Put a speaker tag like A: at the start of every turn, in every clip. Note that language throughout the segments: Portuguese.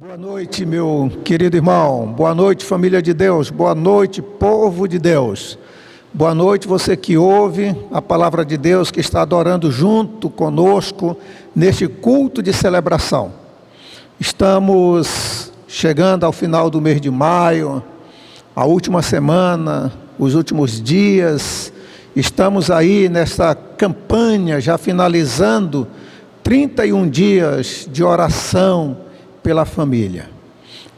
A: Boa noite, meu querido irmão. Boa noite, família de Deus. Boa noite, povo de Deus. Boa noite, você que ouve a palavra de Deus, que está adorando junto conosco neste culto de celebração. Estamos chegando ao final do mês de maio, a última semana, os últimos dias. Estamos aí nessa campanha, já finalizando 31 dias de oração pela família.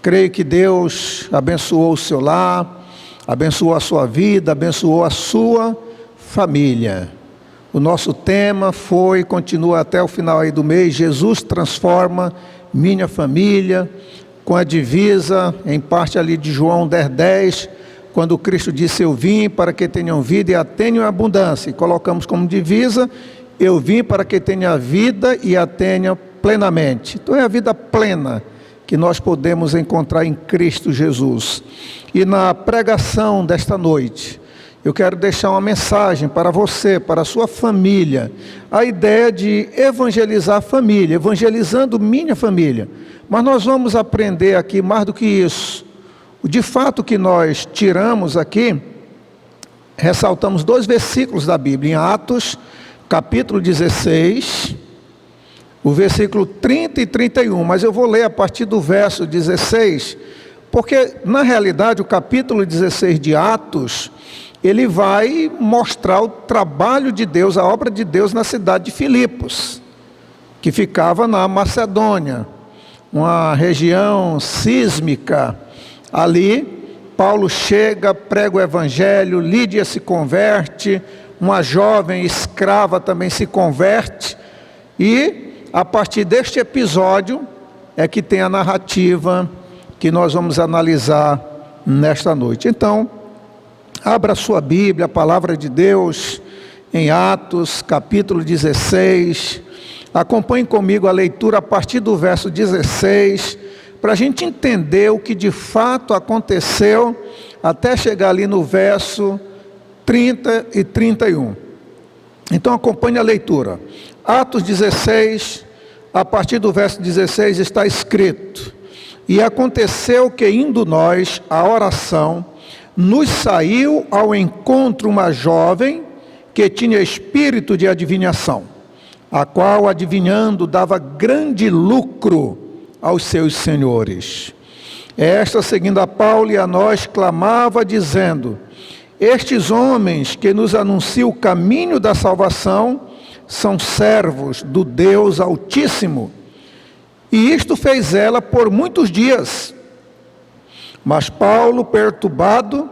A: Creio que Deus abençoou o seu lar, abençoou a sua vida, abençoou a sua família. O nosso tema foi, continua até o final aí do mês, Jesus transforma minha família, com a divisa, em parte ali de João 10:10, quando Cristo disse, eu vim para que tenham vida e a tenham em abundância. E colocamos como divisa, eu vim para que tenha vida e a tenha plenamente. Então é a vida plena que nós podemos encontrar em Cristo Jesus. E na pregação desta noite, eu quero deixar uma mensagem para você, para a sua família, a ideia de evangelizar a família, evangelizando minha família. Mas nós vamos aprender aqui mais do que isso. De fato que nós tiramos aqui, ressaltamos 2 versículos da Bíblia, em Atos, capítulo 16, o versículo 30 e 31, mas eu vou ler a partir do verso 16, porque na realidade o capítulo 16 de Atos, ele vai mostrar o trabalho de Deus, a obra de Deus na cidade de Filipos, que ficava na Macedônia, uma região sísmica. Ali, Paulo chega, prega o evangelho, Lídia se converte, uma jovem escrava também se converte, e a partir deste episódio é que tem a narrativa que nós vamos analisar nesta noite. Então, abra sua Bíblia, a palavra de Deus, em Atos, capítulo 16. Acompanhe comigo a leitura a partir do verso 16, para a gente entender o que de fato aconteceu, até chegar ali no verso 30 e 31. Então acompanhe a leitura. Atos 16, a partir do verso 16 está escrito: E aconteceu que indo nós à oração, nos saiu ao encontro uma jovem que tinha espírito de adivinhação, a qual adivinhando dava grande lucro aos seus senhores. Esta, seguindo a Paulo e a nós, clamava dizendo, estes homens que nos anunciam o caminho da salvação, são servos do Deus Altíssimo. E isto fez ela por muitos dias. Mas Paulo, perturbado,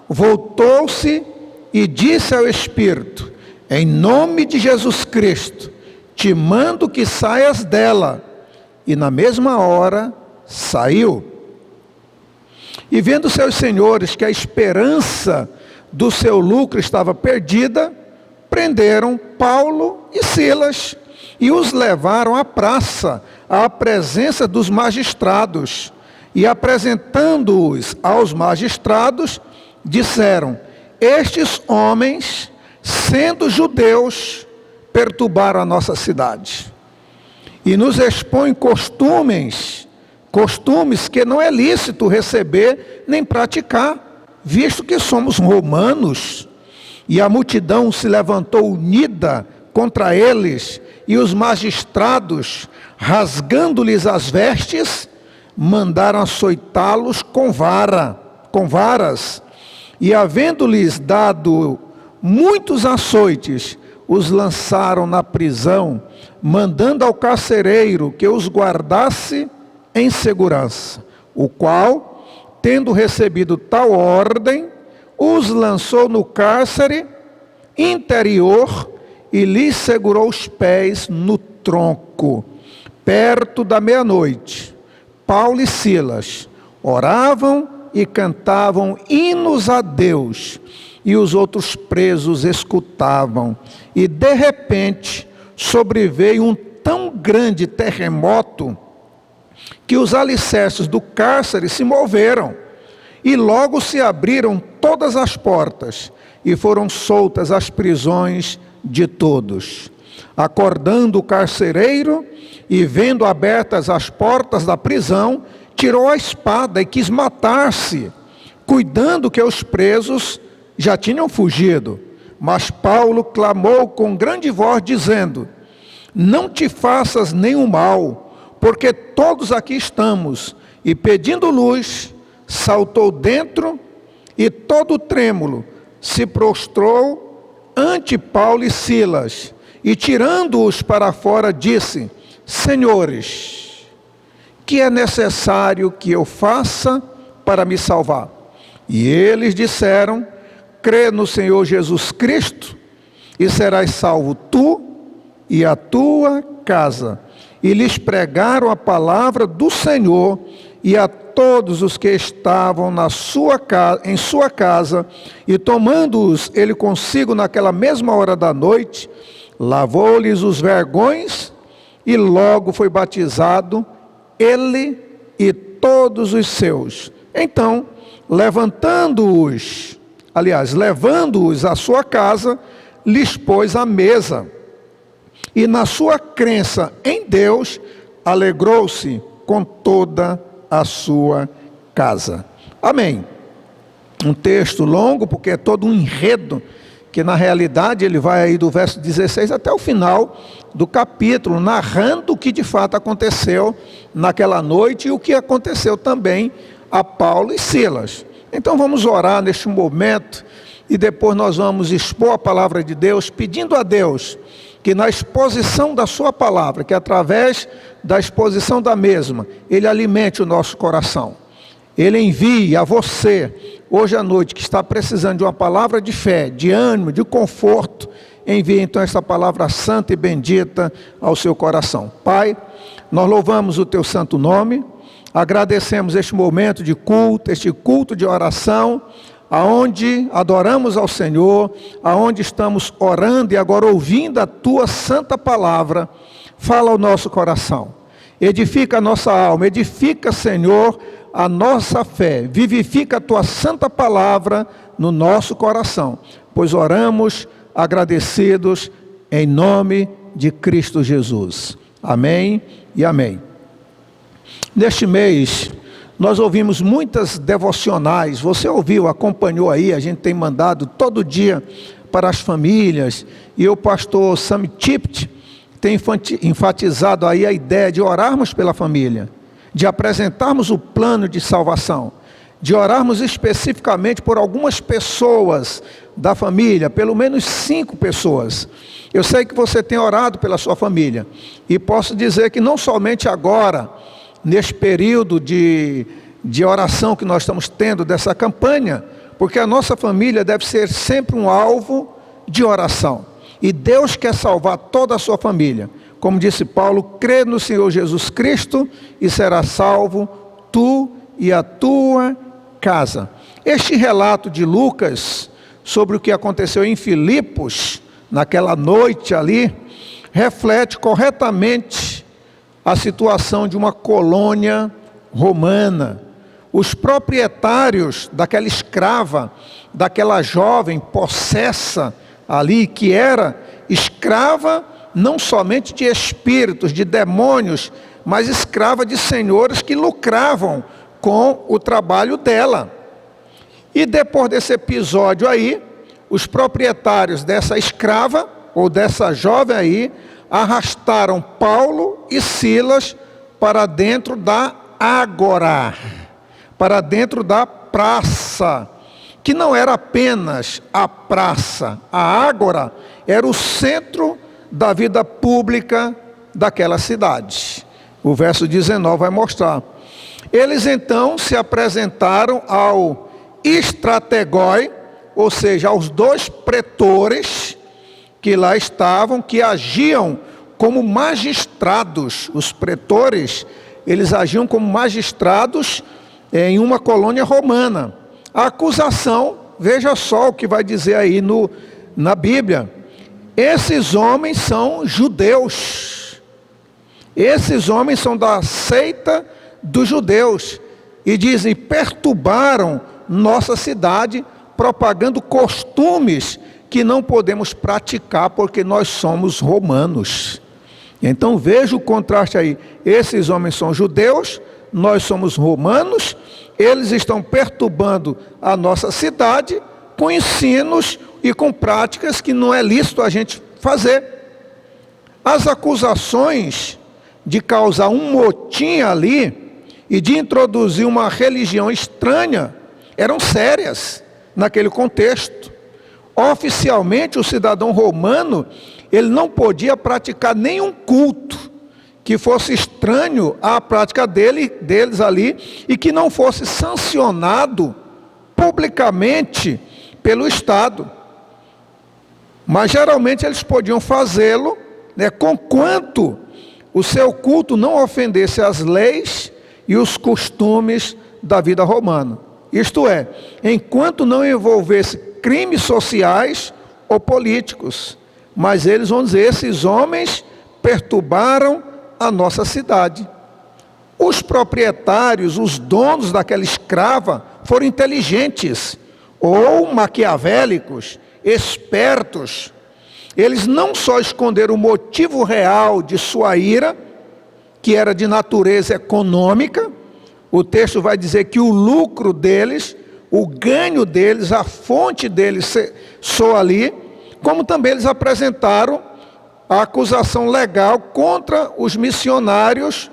A: voltou-se e disse ao Espírito, em nome de Jesus Cristo, te mando que saias dela. E na mesma hora saiu. E vendo seus senhores que a esperança do seu lucro estava perdida, prenderam Paulo e Silas e os levaram à praça, à presença dos magistrados. E apresentando-os aos magistrados, disseram, estes homens, sendo judeus, perturbaram a nossa cidade. E nos expõem costumes que não é lícito receber nem praticar, visto que somos romanos. E a multidão se levantou unida contra eles, e os magistrados, rasgando-lhes as vestes, mandaram açoitá-los com varas, e havendo-lhes dado muitos açoites, os lançaram na prisão, mandando ao carcereiro que os guardasse em segurança, o qual, tendo recebido tal ordem, os lançou no cárcere interior e lhes segurou os pés no tronco. Perto da meia-noite, Paulo e Silas oravam e cantavam hinos a Deus, e os outros presos escutavam. E de repente sobreveio um tão grande terremoto que os alicerces do cárcere se moveram, e logo se abriram todas as portas, e foram soltas as prisões de todos. Acordando o carcereiro e vendo abertas as portas da prisão, tirou a espada e quis matar-se, cuidando que os presos já tinham fugido. Mas Paulo clamou com grande voz, dizendo: não te faças nenhum mal, porque todos aqui estamos. E pedindo luz, saltou dentro e todo trêmulo se prostrou ante Paulo e Silas. E tirando-os para fora, disse: senhores, que é necessário que eu faça para me salvar? E eles disseram: crê no Senhor Jesus Cristo, e serás salvo tu e a tua casa. E lhes pregaram a palavra do Senhor, e a todos os que estavam em sua casa, e tomando-os ele consigo naquela mesma hora da noite, lavou-lhes os vergões, e logo foi batizado, ele e todos os seus. Então, levando-os à sua casa, lhes pôs a mesa. E na sua crença em Deus, alegrou-se com toda a sua casa. Amém. Um texto longo, porque é todo um enredo, que na realidade ele vai aí do verso 16 até o final do capítulo, narrando o que de fato aconteceu naquela noite e o que aconteceu também a Paulo e Silas. Então vamos orar neste momento e depois nós vamos expor a palavra de Deus, pedindo a Deus que na exposição da sua palavra, que através da exposição da mesma, Ele alimente o nosso coração. Ele envie a você, hoje à noite, que está precisando de uma palavra de fé, de ânimo, de conforto, envie então essa palavra santa e bendita ao seu coração. Pai, nós louvamos o teu santo nome, agradecemos este momento de culto, este culto de oração, aonde adoramos ao Senhor, aonde estamos orando e agora ouvindo a tua santa palavra. Fala ao nosso coração, edifica a nossa alma, edifica, Senhor, a nossa fé, vivifica a tua santa palavra no nosso coração, pois oramos agradecidos em nome de Cristo Jesus. Amém e amém. Neste mês, nós ouvimos muitas devocionais, você ouviu, acompanhou aí, a gente tem mandado todo dia para as famílias, e o pastor Sam Tipt tem enfatizado aí a ideia de orarmos pela família, de apresentarmos o plano de salvação, de orarmos especificamente por algumas pessoas da família, pelo menos 5 pessoas. Eu sei que você tem orado pela sua família, e posso dizer que não somente agora, neste período de oração que nós estamos tendo dessa campanha, porque a nossa família deve ser sempre um alvo de oração, e Deus quer salvar toda a sua família, como disse Paulo: crê no Senhor Jesus Cristo e será salvo tu e a tua casa. Este relato de Lucas sobre o que aconteceu em Filipos, naquela noite ali, reflete corretamente a situação de uma colônia romana. Os proprietários daquela escrava, daquela jovem possessa ali, que era escrava não somente de espíritos, de demônios, mas escrava de senhores que lucravam com o trabalho dela. E depois desse episódio aí, os proprietários dessa escrava, ou dessa jovem aí, arrastaram Paulo e Silas para dentro da ágora, para dentro da praça, que não era apenas a praça, a ágora era o centro da vida pública daquela cidade. O verso 19 vai mostrar. Eles então se apresentaram ao estrategoi, ou seja, aos 2 pretores que lá estavam, que agiam como magistrados. Os pretores, eles agiam como magistrados em uma colônia romana. A acusação, veja só o que vai dizer aí na Bíblia: esses homens são judeus, esses homens são da seita dos judeus, e dizem: perturbaram nossa cidade, propagando costumes que não podemos praticar porque nós somos romanos. Então veja o contraste aí. Esses homens são judeus, nós somos romanos, eles estão perturbando a nossa cidade com ensinos e com práticas que não é lícito a gente fazer. As acusações de causar um motim ali e de introduzir uma religião estranha eram sérias naquele contexto. Oficialmente, o cidadão romano, ele não podia praticar nenhum culto que fosse estranho à prática deles ali e que não fosse sancionado publicamente pelo Estado. Mas geralmente eles podiam fazê-lo, conquanto o seu culto não ofendesse as leis e os costumes da vida romana. Isto é, enquanto não envolvesse crimes sociais ou políticos. Mas eles vão dizer, esses homens perturbaram a nossa cidade. Os proprietários, os donos daquela escrava, foram inteligentes, ou maquiavélicos, espertos. Eles não só esconderam o motivo real de sua ira, que era de natureza econômica. O texto vai dizer que o lucro deles, o ganho deles, a fonte deles soa ali, como também eles apresentaram a acusação legal contra os missionários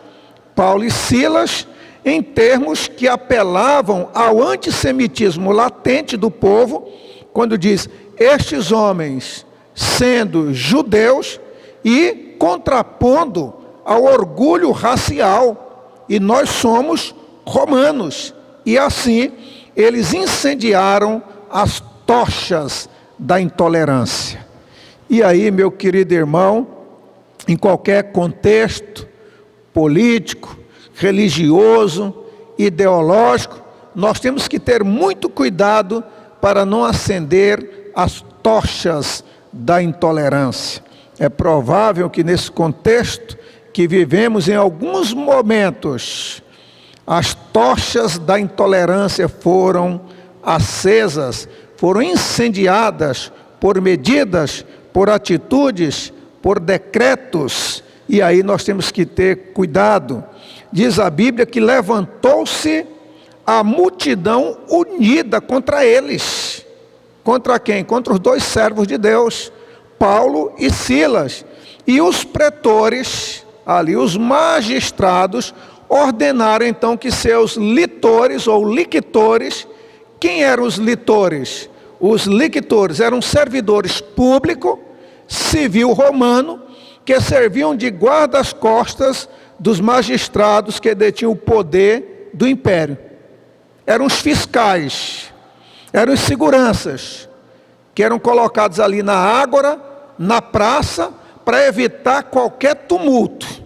A: Paulo e Silas, em termos que apelavam ao antissemitismo latente do povo, quando diz, estes homens sendo judeus e contrapondo ao orgulho racial, e nós somos romanos. E assim, eles incendiaram as tochas da intolerância. E aí, meu querido irmão, em qualquer contexto político, religioso, ideológico, nós temos que ter muito cuidado para não acender as tochas da intolerância. É provável que nesse contexto que vivemos, em alguns momentos, as tochas da intolerância foram acesas, foram incendiadas por medidas, por atitudes, por decretos, e aí nós temos que ter cuidado. Diz a Bíblia que levantou-se a multidão unida contra eles. Contra quem? Contra os dois servos de Deus, Paulo e Silas. E os pretores, ali os magistrados, ordenaram então que seus litores ou lictores, quem eram os litores? Os lictores eram servidores públicos, civil romano, que serviam de guarda-costas dos magistrados que detinham o poder do império. Eram os fiscais, eram os seguranças, que eram colocados ali na ágora, na praça, para evitar qualquer tumulto.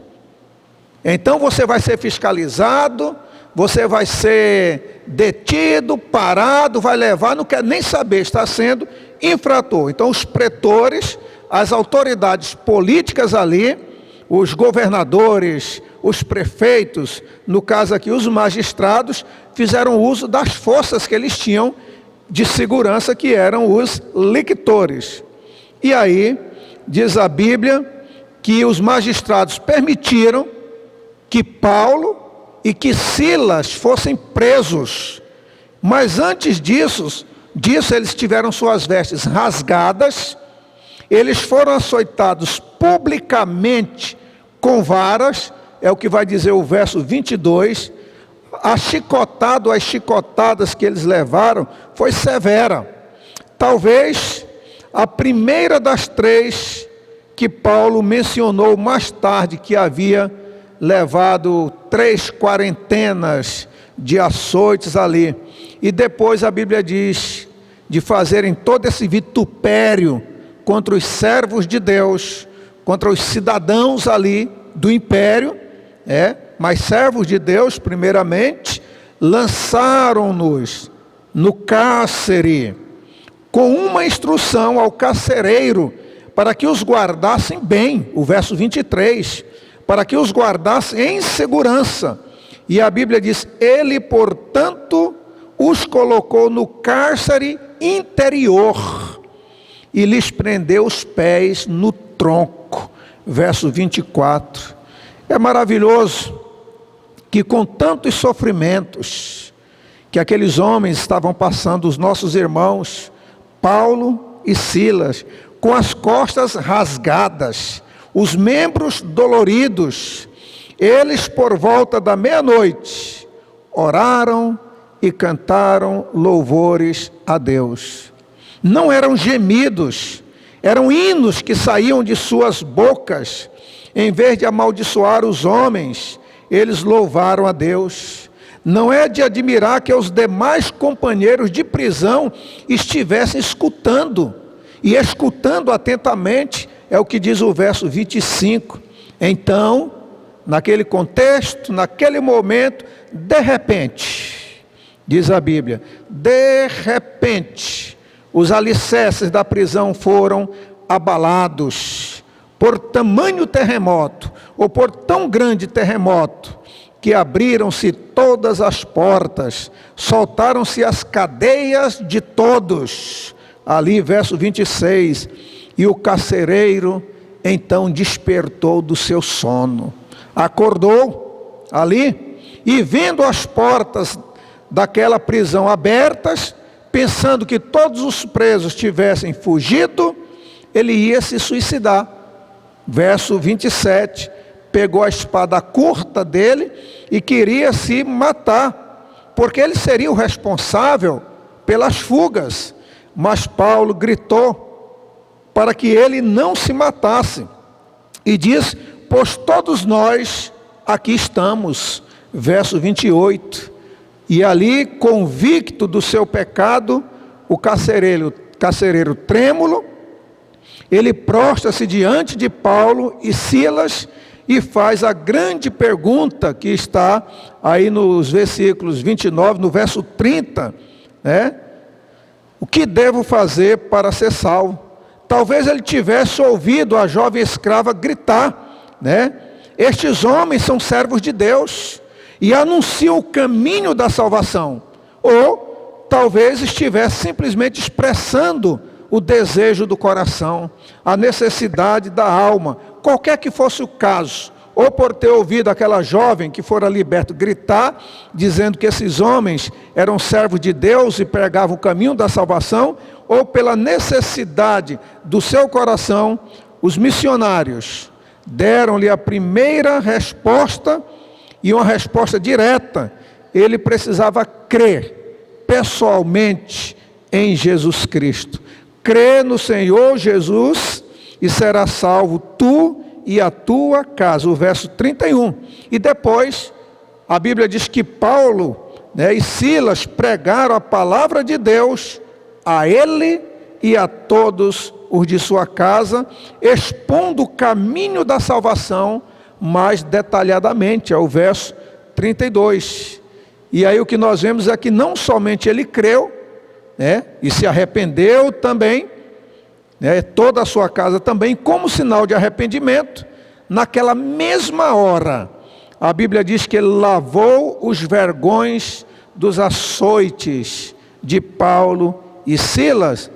A: Então você vai ser fiscalizado, você vai ser detido, parado, vai levar, não quer nem saber, está sendo infrator. Então os pretores, as autoridades políticas ali, os governadores, os prefeitos, no caso aqui os magistrados, fizeram uso das forças que eles tinham de segurança, que eram os lictores. E aí, diz a Bíblia, que os magistrados permitiram que Paulo e que Silas fossem presos. Mas antes disso eles tiveram suas vestes rasgadas, eles foram açoitados publicamente com varas, é o que vai dizer o verso 22, as chicotadas que eles levaram foi severa. Talvez a primeira das 3 que Paulo mencionou mais tarde, que havia levado 3 quarentenas de açoites ali. E depois a Bíblia diz de fazerem todo esse vitupério contra os servos de Deus, contra os cidadãos ali do império, mas servos de Deus, primeiramente, lançaram-nos no cárcere, com uma instrução ao carcereiro, para que os guardassem bem, o verso 23, para que os guardassem em segurança. E a Bíblia diz, ele, portanto, os colocou no cárcere interior. e lhes prendeu os pés no tronco. Verso 24. É maravilhoso que com tantos sofrimentos que aqueles homens estavam passando, os nossos irmãos, Paulo e Silas, com as costas rasgadas, os membros doloridos, eles por volta da meia-noite, oraram e cantaram louvores a Deus. Não eram gemidos, eram hinos que saíam de suas bocas. Em vez de amaldiçoar os homens, eles louvaram a Deus. Não é de admirar que os demais companheiros de prisão estivessem escutando, e escutando atentamente, é o que diz o verso 25. Então, naquele contexto, naquele momento, de repente, diz a Bíblia, de repente, os alicerces da prisão foram abalados por tamanho terremoto, ou por tão grande terremoto, que abriram-se todas as portas, soltaram-se as cadeias de todos. Ali, verso 26, e o carcereiro então despertou do seu sono, acordou ali, e vendo as portas daquela prisão abertas, pensando que todos os presos tivessem fugido, ele ia se suicidar. Verso 27, pegou a espada curta dele e queria se matar, porque ele seria o responsável pelas fugas. Mas Paulo gritou para que ele não se matasse, e diz, pois todos nós aqui estamos. Verso 28, e ali, convicto do seu pecado, o carcereiro trêmulo, ele prostra-se diante de Paulo e Silas e faz a grande pergunta que está aí nos versículos 29, no verso 30, né? O que devo fazer para ser salvo? Talvez ele tivesse ouvido a jovem escrava gritar, né? Estes homens são servos de Deus e anunciam o caminho da salvação. Ou talvez estivesse simplesmente expressando o desejo do coração, a necessidade da alma, qualquer que fosse o caso, ou por ter ouvido aquela jovem que fora liberta gritar, dizendo que esses homens eram servos de Deus e pregavam o caminho da salvação, ou pela necessidade do seu coração, os missionários deram-lhe a primeira resposta, e uma resposta direta. Ele precisava crer pessoalmente em Jesus Cristo. Crê no Senhor Jesus e será salvo tu e a tua casa. O verso 31. E depois, a Bíblia diz que Paulo, e Silas pregaram a palavra de Deus a ele e a todos os de sua casa, expondo o caminho da salvação mais detalhadamente. É o verso 32. E aí o que nós vemos é que não somente ele creu, e se arrependeu também, toda a sua casa também, como sinal de arrependimento, naquela mesma hora, a Bíblia diz que ele lavou os vergões dos açoites de Paulo e Silas.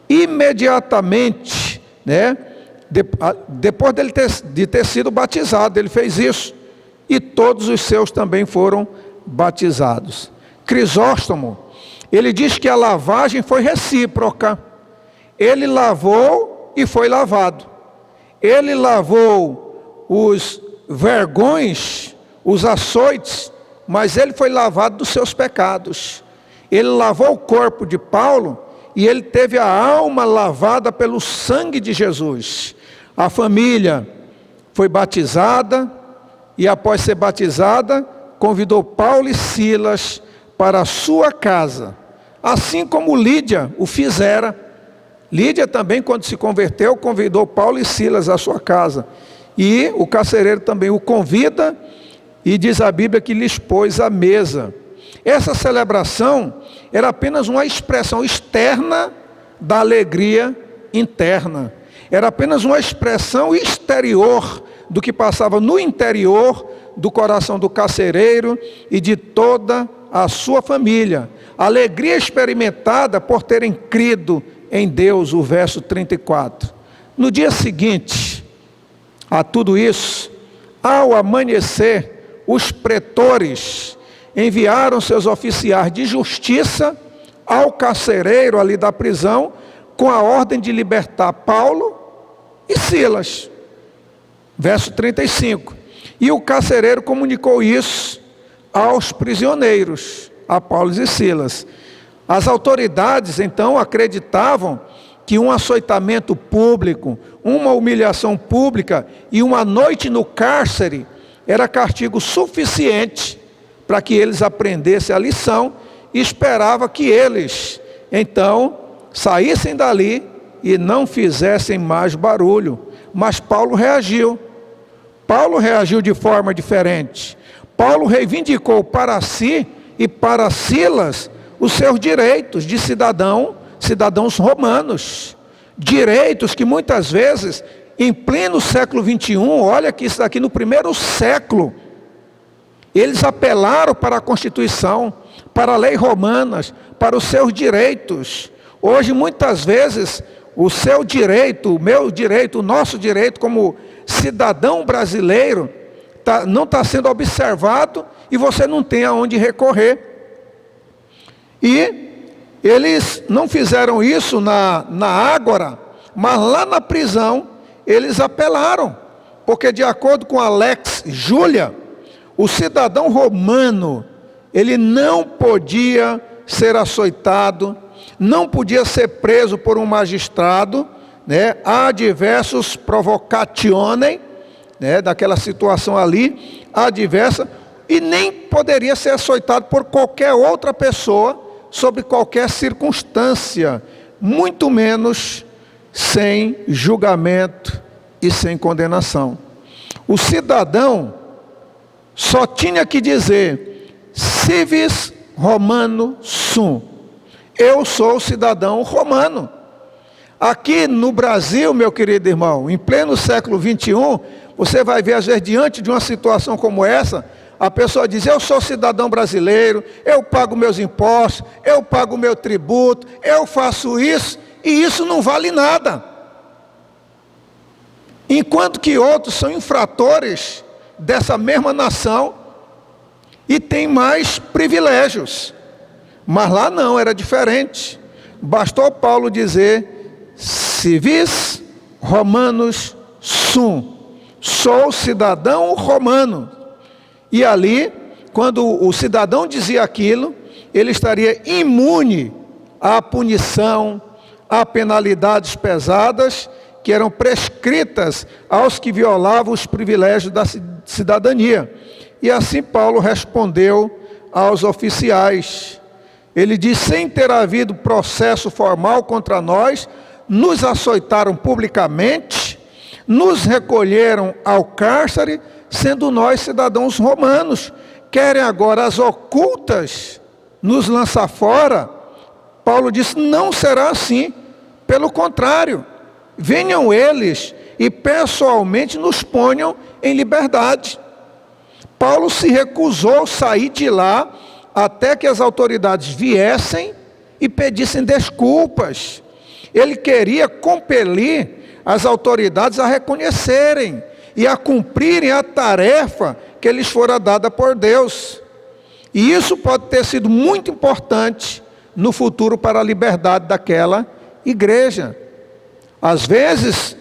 A: Imediatamente, depois de ter sido batizado, ele fez isso, e todos os seus também foram batizados. Crisóstomo, ele diz que a lavagem foi recíproca. Ele lavou e foi lavado. Ele lavou os vergões, os açoites, mas ele foi lavado dos seus pecados. Ele lavou o corpo de Paulo e ele teve a alma lavada pelo sangue de Jesus. A família foi batizada e, após ser batizada, convidou Paulo e Silas para a sua casa, assim como Lídia o fizera. Lídia também, quando se converteu, convidou Paulo e Silas à sua casa. E o carcereiro também o convida, e diz a Bíblia que lhes pôs à mesa. Essa celebração era apenas uma expressão externa da alegria interna. Era apenas uma expressão exterior do que passava no interior do coração do carcereiro e de toda a sua família. A alegria experimentada por terem crido em Deus, o verso 34. No dia seguinte a tudo isso, ao amanhecer, os pretores enviaram seus oficiais de justiça ao carcereiro ali da prisão, com a ordem de libertar Paulo e Silas. Verso 35. E o carcereiro comunicou isso aos prisioneiros, a Paulo e Silas. As autoridades então acreditavam que um açoitamento público, uma humilhação pública e uma noite no cárcere era castigo suficiente para que eles aprendessem a lição, e esperava que eles então saíssem dali e não fizessem mais barulho. Mas Paulo reagiu. Paulo reagiu de forma diferente. Paulo reivindicou para si e para Silas os seus direitos de cidadãos romanos. Direitos que muitas vezes, em pleno século 21, olha que isso daqui no primeiro século, eles apelaram para a Constituição, para a lei romana, para os seus direitos. Hoje, muitas vezes, o seu direito, o meu direito, o nosso direito como cidadão brasileiro, não está sendo observado e você não tem aonde recorrer. E eles não fizeram isso na Ágora, mas lá na prisão eles apelaram, porque de acordo com Alex Júlia, o cidadão romano, ele não podia ser açoitado, não podia ser preso por um magistrado, né? Há diversos provocationem, né? Daquela situação ali, há diversa, e nem poderia ser açoitado por qualquer outra pessoa, sobre qualquer circunstância, muito menos sem julgamento e sem condenação. O cidadão só tinha que dizer: civis romano sum. Eu sou cidadão romano. Aqui no Brasil, meu querido irmão, em pleno século 21, você vai ver, às vezes, diante de uma situação como essa, a pessoa diz: eu sou cidadão brasileiro, eu pago meus impostos, eu pago meu tributo, eu faço isso, e isso não vale nada. Enquanto que outros são infratores dessa mesma nação e têm mais privilégios. Mas lá não, era diferente. Bastou Paulo dizer: civis romanos sum. Sou cidadão romano. E ali, quando o cidadão dizia aquilo, ele estaria imune à punição, a penalidades pesadas que eram prescritas aos que violavam os privilégios da cidadania. E assim Paulo respondeu aos oficiais. Ele diz: sem ter havido processo formal contra nós, nos açoitaram publicamente, nos recolheram ao cárcere, sendo nós cidadãos romanos. Querem agora as ocultas nos lançar fora? Paulo disse: não será assim. Pelo contrário, venham eles e pessoalmente nos ponham em liberdade. Paulo se recusou a sair de lá até que as autoridades viessem e pedissem desculpas. Ele queria compelir as autoridades a reconhecerem e a cumprirem a tarefa que lhes fora dada por Deus. E isso pode ter sido muito importante no futuro para a liberdade daquela igreja. Às vezes,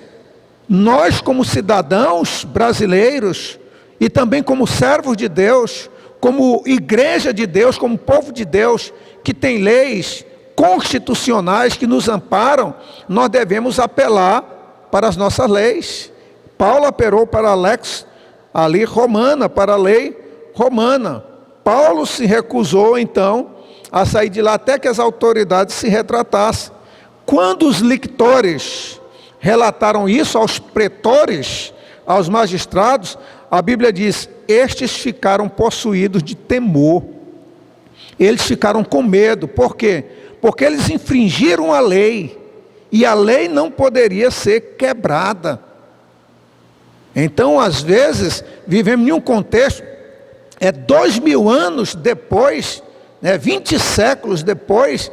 A: nós como cidadãos brasileiros e também como servos de Deus, como igreja de Deus, como povo de Deus, que tem leis constitucionais que nos amparam, nós devemos apelar para as nossas leis. Paulo apelou para a lex ali romana, para a lei romana. Paulo se recusou então a sair de lá até que as autoridades se retratassem. Quando os lictores relataram isso aos pretores, aos magistrados, a Bíblia diz: estes ficaram possuídos de temor. Eles ficaram com medo. Por quê? Porque eles infringiram a lei, e a lei não poderia ser quebrada. Então, às vezes, vivemos em um contexto, 2000 anos depois, 20 séculos depois,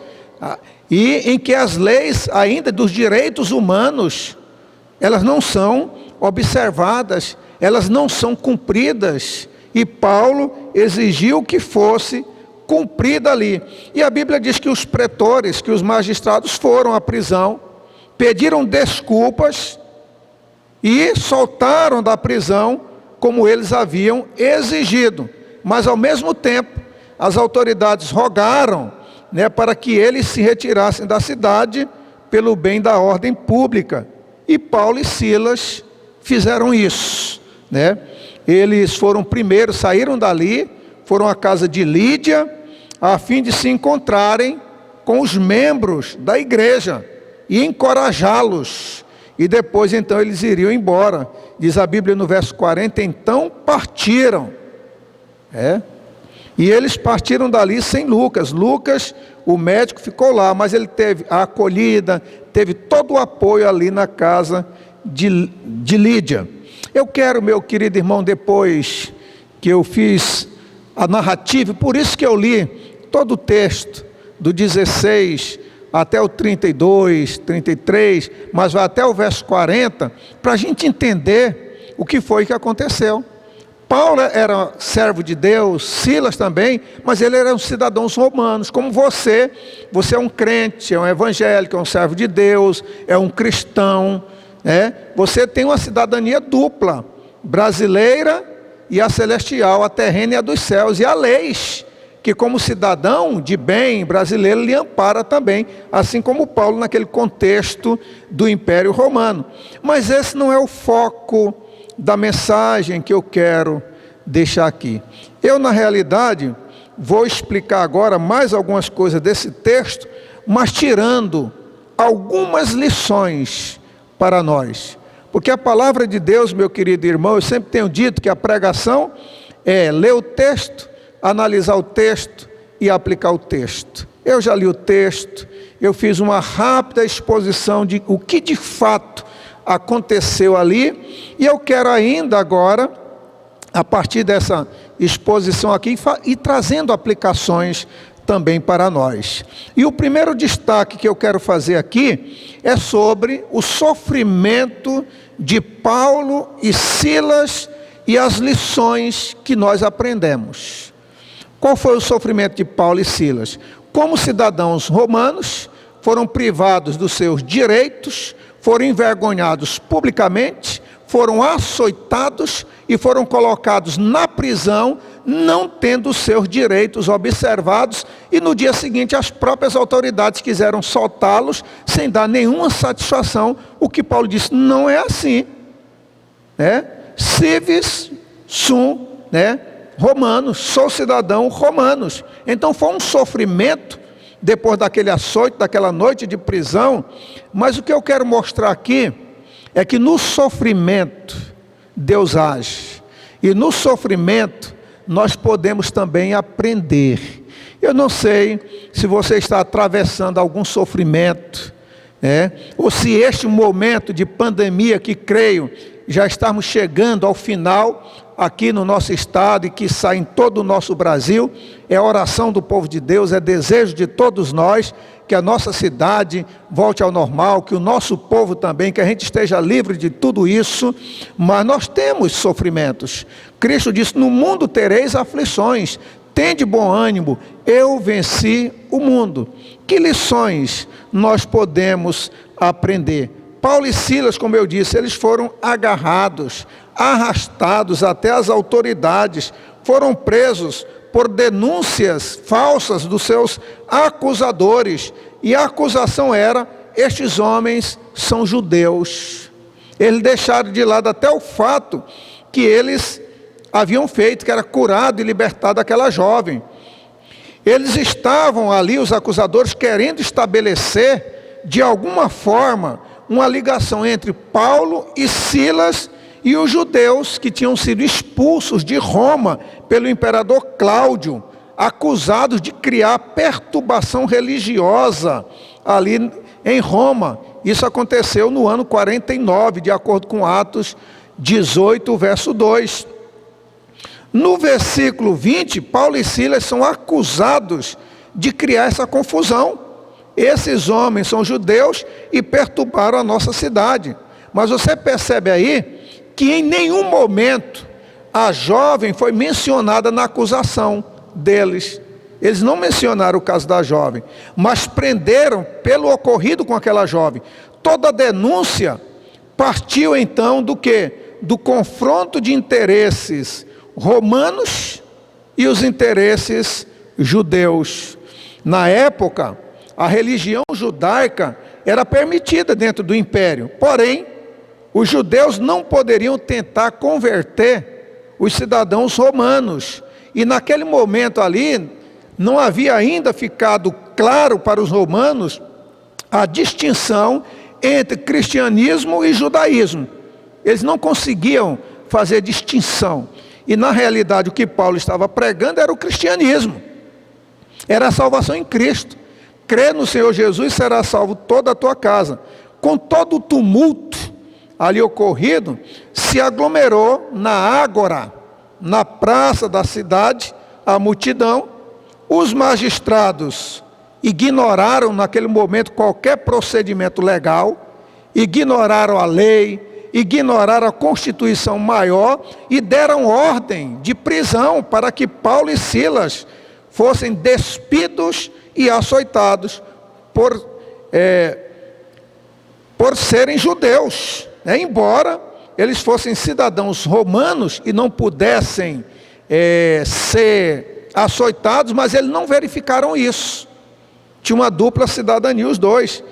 A: e em que as leis ainda dos direitos humanos, elas não são observadas, elas não são cumpridas, e Paulo exigiu que fosse cumprida ali. E a Bíblia diz que os pretores, que os magistrados foram à prisão, pediram desculpas e soltaram da prisão como eles haviam exigido. Mas ao mesmo tempo, as autoridades rogaram, para que eles se retirassem da cidade pelo bem da ordem pública. E Paulo e Silas fizeram isso, Eles foram primeiro, saíram dali, foram à casa de Lídia, a fim de se encontrarem com os membros da igreja e encorajá-los. E depois então eles iriam embora. Diz a Bíblia no verso 40, então partiram. E eles partiram dali sem Lucas. Lucas, o médico, ficou lá, mas ele teve a acolhida, teve todo o apoio ali na casa de Lídia. Eu quero, meu querido irmão, depois que eu fiz a narrativa, por isso que eu li todo o texto, do 16 até o 32, 33, mas vai até o verso 40, para a gente entender o que foi que aconteceu. Paulo era servo de Deus, Silas também, mas eles eram cidadãos romanos, como você. Você é um crente, é um evangélico, é um servo de Deus, é um cristão, Você tem uma cidadania dupla, brasileira e a celestial, a terrena e a dos céus, e há leis que como cidadão de bem brasileiro lhe ampara também, assim como Paulo naquele contexto do Império Romano. Mas esse não é o foco da mensagem que eu quero deixar aqui. Eu, na realidade, vou explicar agora mais algumas coisas desse texto, mas tirando algumas lições para nós. Porque a palavra de Deus, meu querido irmão, eu sempre tenho dito que a pregação é ler o texto, analisar o texto e aplicar o texto. Eu já li o texto, eu fiz uma rápida exposição de o que de fato aconteceu ali, e eu quero ainda agora, a partir dessa exposição aqui, ir trazendo aplicações também para nós. E o primeiro destaque que eu quero fazer aqui é sobre o sofrimento de Paulo e Silas e as lições que nós aprendemos. Qual foi o sofrimento de Paulo e Silas? Como cidadãos romanos, foram privados dos seus direitos, foram envergonhados publicamente, foram açoitados e foram colocados na prisão, não tendo seus direitos observados, e no dia seguinte as próprias autoridades quiseram soltá-los sem dar nenhuma satisfação. O que Paulo disse, não é assim, civis sum, romanos, sou cidadão romanos. Então foi um sofrimento depois daquele açoite, daquela noite de prisão. Mas o que eu quero mostrar aqui é que no sofrimento Deus age, e no sofrimento nós podemos também aprender. Eu não sei se você está atravessando algum sofrimento, ou se este momento de pandemia, que creio já estamos chegando ao final aqui no nosso estado e que sai em todo o nosso Brasil, é a oração do povo de Deus, é desejo de todos nós que a nossa cidade volte ao normal, que o nosso povo também, que a gente esteja livre de tudo isso. Mas nós temos sofrimentos. Cristo disse, no mundo tereis aflições, tende bom ânimo, eu venci o mundo. Que lições nós podemos aprender? Paulo e Silas, como eu disse, eles foram agarrados, arrastados até as autoridades, foram presos por denúncias falsas dos seus acusadores, e a acusação era, estes homens são judeus. Eles deixaram de lado até o fato que eles haviam feito, que era curado e libertado aquela jovem. Eles estavam ali, os acusadores, querendo estabelecer de alguma forma uma ligação entre Paulo e Silas e os judeus que tinham sido expulsos de Roma pelo imperador Cláudio, acusados de criar perturbação religiosa ali em Roma. Isso aconteceu no ano 49, de acordo com Atos 18, verso 2. No versículo 20, Paulo e Silas são acusados de criar essa confusão. esses homens são judeus e perturbaram a nossa cidade. Mas você percebe aí que em nenhum momento a jovem foi mencionada na acusação deles. Eles não mencionaram o caso da jovem, mas prenderam pelo ocorrido com aquela jovem. Toda a denúncia partiu então do quê? Do confronto de interesses romanos e os interesses judeus. Na época, a religião judaica era permitida dentro do império, porém, os judeus não poderiam tentar converter os cidadãos romanos. E naquele momento ali, não havia ainda ficado claro para os romanos a distinção entre cristianismo e judaísmo. Eles não conseguiam fazer distinção. E na realidade o que Paulo estava pregando era o cristianismo. Era a salvação em Cristo. Crê no Senhor Jesus, será salvo toda a tua casa. Com todo o tumulto ali ocorrido, se aglomerou na ágora, na praça da cidade, a multidão. Os magistrados ignoraram naquele momento qualquer procedimento legal, ignoraram a lei, ignoraram a constituição maior e deram ordem de prisão para que Paulo e Silas fossem despidos e açoitados por serem judeus. Embora eles fossem cidadãos romanos e não pudessem ser açoitados, mas eles não verificaram isso. Tinha uma dupla cidadania os dois.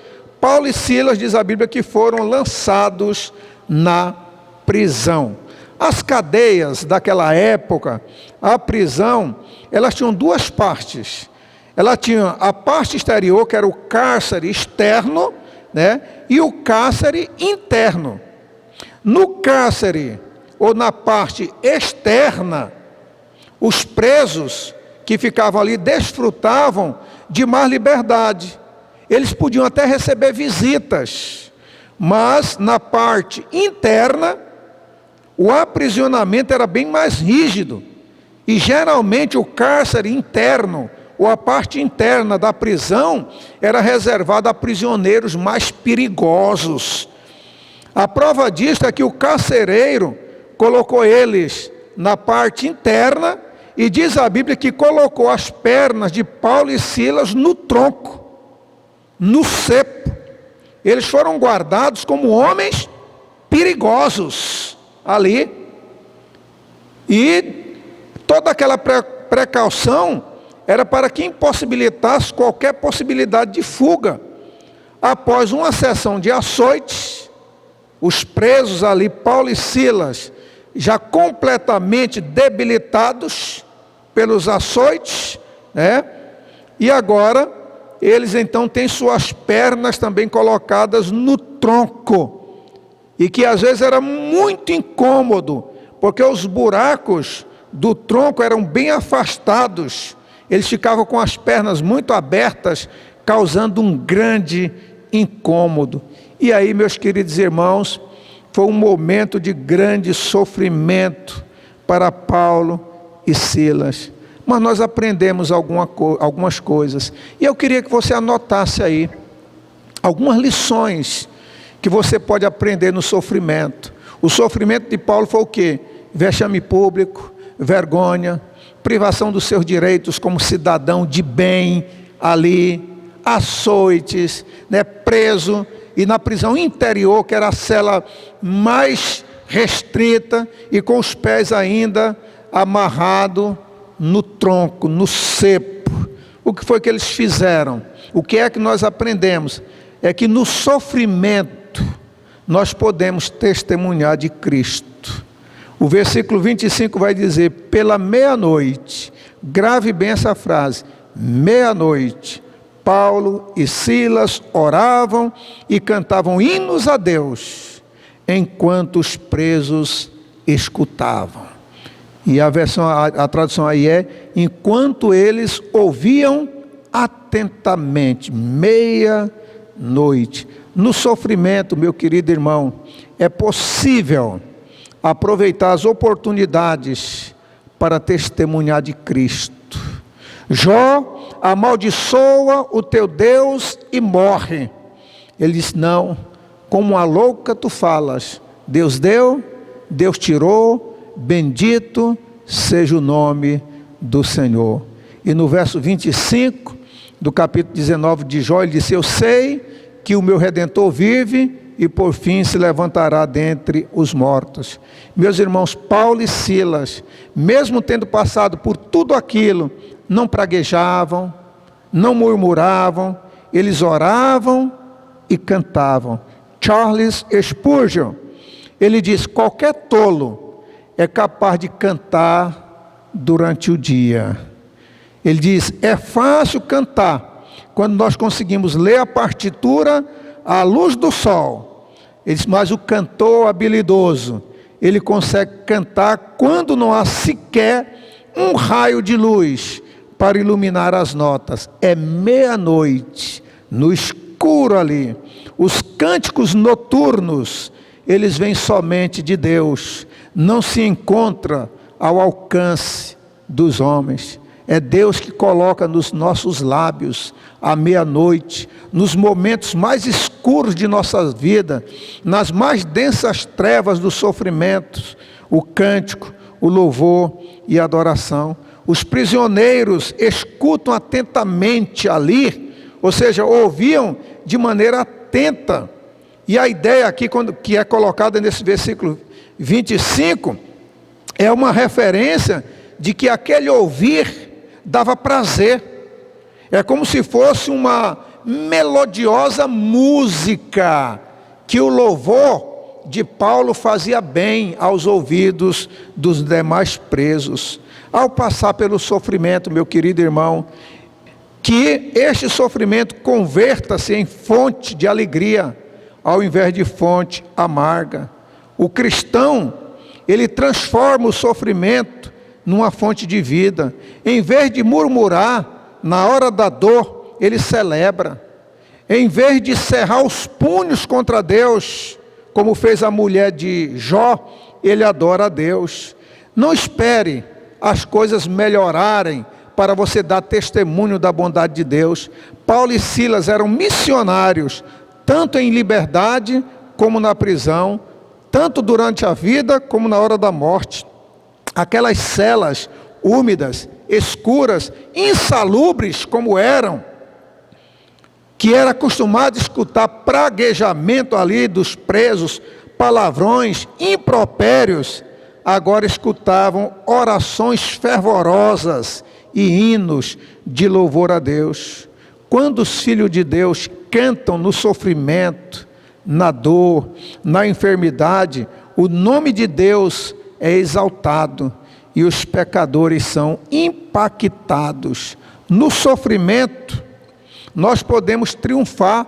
A: Paulo e Silas, diz a Bíblia, que foram lançados na prisão. As cadeias daquela época, a prisão, elas tinham duas partes. Ela tinha a parte exterior, que era o cárcere externo, e o cárcere interno. No cárcere, ou na parte externa, os presos que ficavam ali desfrutavam de mais liberdade. Eles podiam até receber visitas, mas na parte interna, o aprisionamento era bem mais rígido. E geralmente o cárcere interno, ou a parte interna da prisão, era reservada a prisioneiros mais perigosos. A prova disso é que o carcereiro colocou eles na parte interna, e diz a Bíblia que colocou as pernas de Paulo e Silas no tronco, no cepo. Eles foram guardados como homens perigosos ali. E toda aquela precaução era para que impossibilitasse qualquer possibilidade de fuga. Após uma sessão de açoites, os presos ali, Paulo e Silas, já completamente debilitados pelos açoites, e agora eles então têm suas pernas também colocadas no tronco, e que às vezes era muito incômodo, porque os buracos do tronco eram bem afastados, eles ficavam com as pernas muito abertas, causando um grande incômodo. E aí, meus queridos irmãos, foi um momento de grande sofrimento para Paulo e Silas. Mas nós aprendemos algumas coisas. E eu queria que você anotasse aí algumas lições que você pode aprender no sofrimento. O sofrimento de Paulo foi o quê? Vexame público, vergonha, privação dos seus direitos como cidadão de bem ali, açoites, preso, e na prisão interior, que era a cela mais restrita, e com os pés ainda amarrados no tronco, no cepo. O que foi que eles fizeram? O que é que nós aprendemos? É que no sofrimento nós podemos testemunhar de Cristo. O versículo 25 vai dizer: pela meia-noite, grave bem essa frase, meia-noite, Paulo e Silas oravam e cantavam hinos a Deus, enquanto os presos escutavam. E a tradução aí é: enquanto eles ouviam atentamente, meia-noite. No sofrimento, meu querido irmão, é possível aproveitar as oportunidades para testemunhar de Cristo. Jó amaldiçoa o teu Deus e morre. Ele diz: não, como uma louca tu falas, Deus deu, Deus tirou, bendito seja o nome do Senhor. E no verso 25 do capítulo 19 de Jó, ele disse: eu sei que o meu Redentor vive e por fim se levantará dentre os mortos. Meus irmãos, Paulo e Silas, mesmo tendo passado por tudo aquilo, não praguejavam, não murmuravam, eles oravam e cantavam. Charles Spurgeon, ele diz: qualquer tolo é capaz de cantar durante o dia. Ele diz: é fácil cantar quando nós conseguimos ler a partitura à luz do sol. Ele diz: mas o cantor habilidoso, ele consegue cantar quando não há sequer um raio de luz para iluminar as notas. É meia-noite, no escuro ali. Os cânticos noturnos, eles vêm somente de Deus, não se encontra ao alcance dos homens. É Deus que coloca nos nossos lábios, à meia-noite, nos momentos mais escuros de nossa vida, nas mais densas trevas dos sofrimentos, o cântico, o louvor e a adoração. Os prisioneiros escutam atentamente ali, ou seja, ouviam de maneira atenta. E a ideia aqui, que é colocada nesse versículo 25, é uma referência de que aquele ouvir dava prazer. É como se fosse uma melodiosa música, que o louvor de Paulo fazia bem aos ouvidos dos demais presos. Ao passar pelo sofrimento, meu querido irmão, que este sofrimento converta-se em fonte de alegria, ao invés de fonte amarga. O cristão, ele transforma o sofrimento numa fonte de vida. Em vez de murmurar na hora da dor, ele celebra. Em vez de cerrar os punhos contra Deus, como fez a mulher de Jó, ele adora a Deus. Não espere as coisas melhorarem para você dar testemunho da bondade de Deus. Paulo e Silas eram missionários, tanto em liberdade como na prisão, tanto durante a vida como na hora da morte. Aquelas celas úmidas, escuras, insalubres como eram, que era acostumado a escutar praguejamento ali dos presos, palavrões, impropérios, agora escutavam orações fervorosas e hinos de louvor a Deus. Quando os filhos de Deus cantam no sofrimento, na dor, na enfermidade, o nome de Deus é exaltado e os pecadores são impactados. No sofrimento, nós podemos triunfar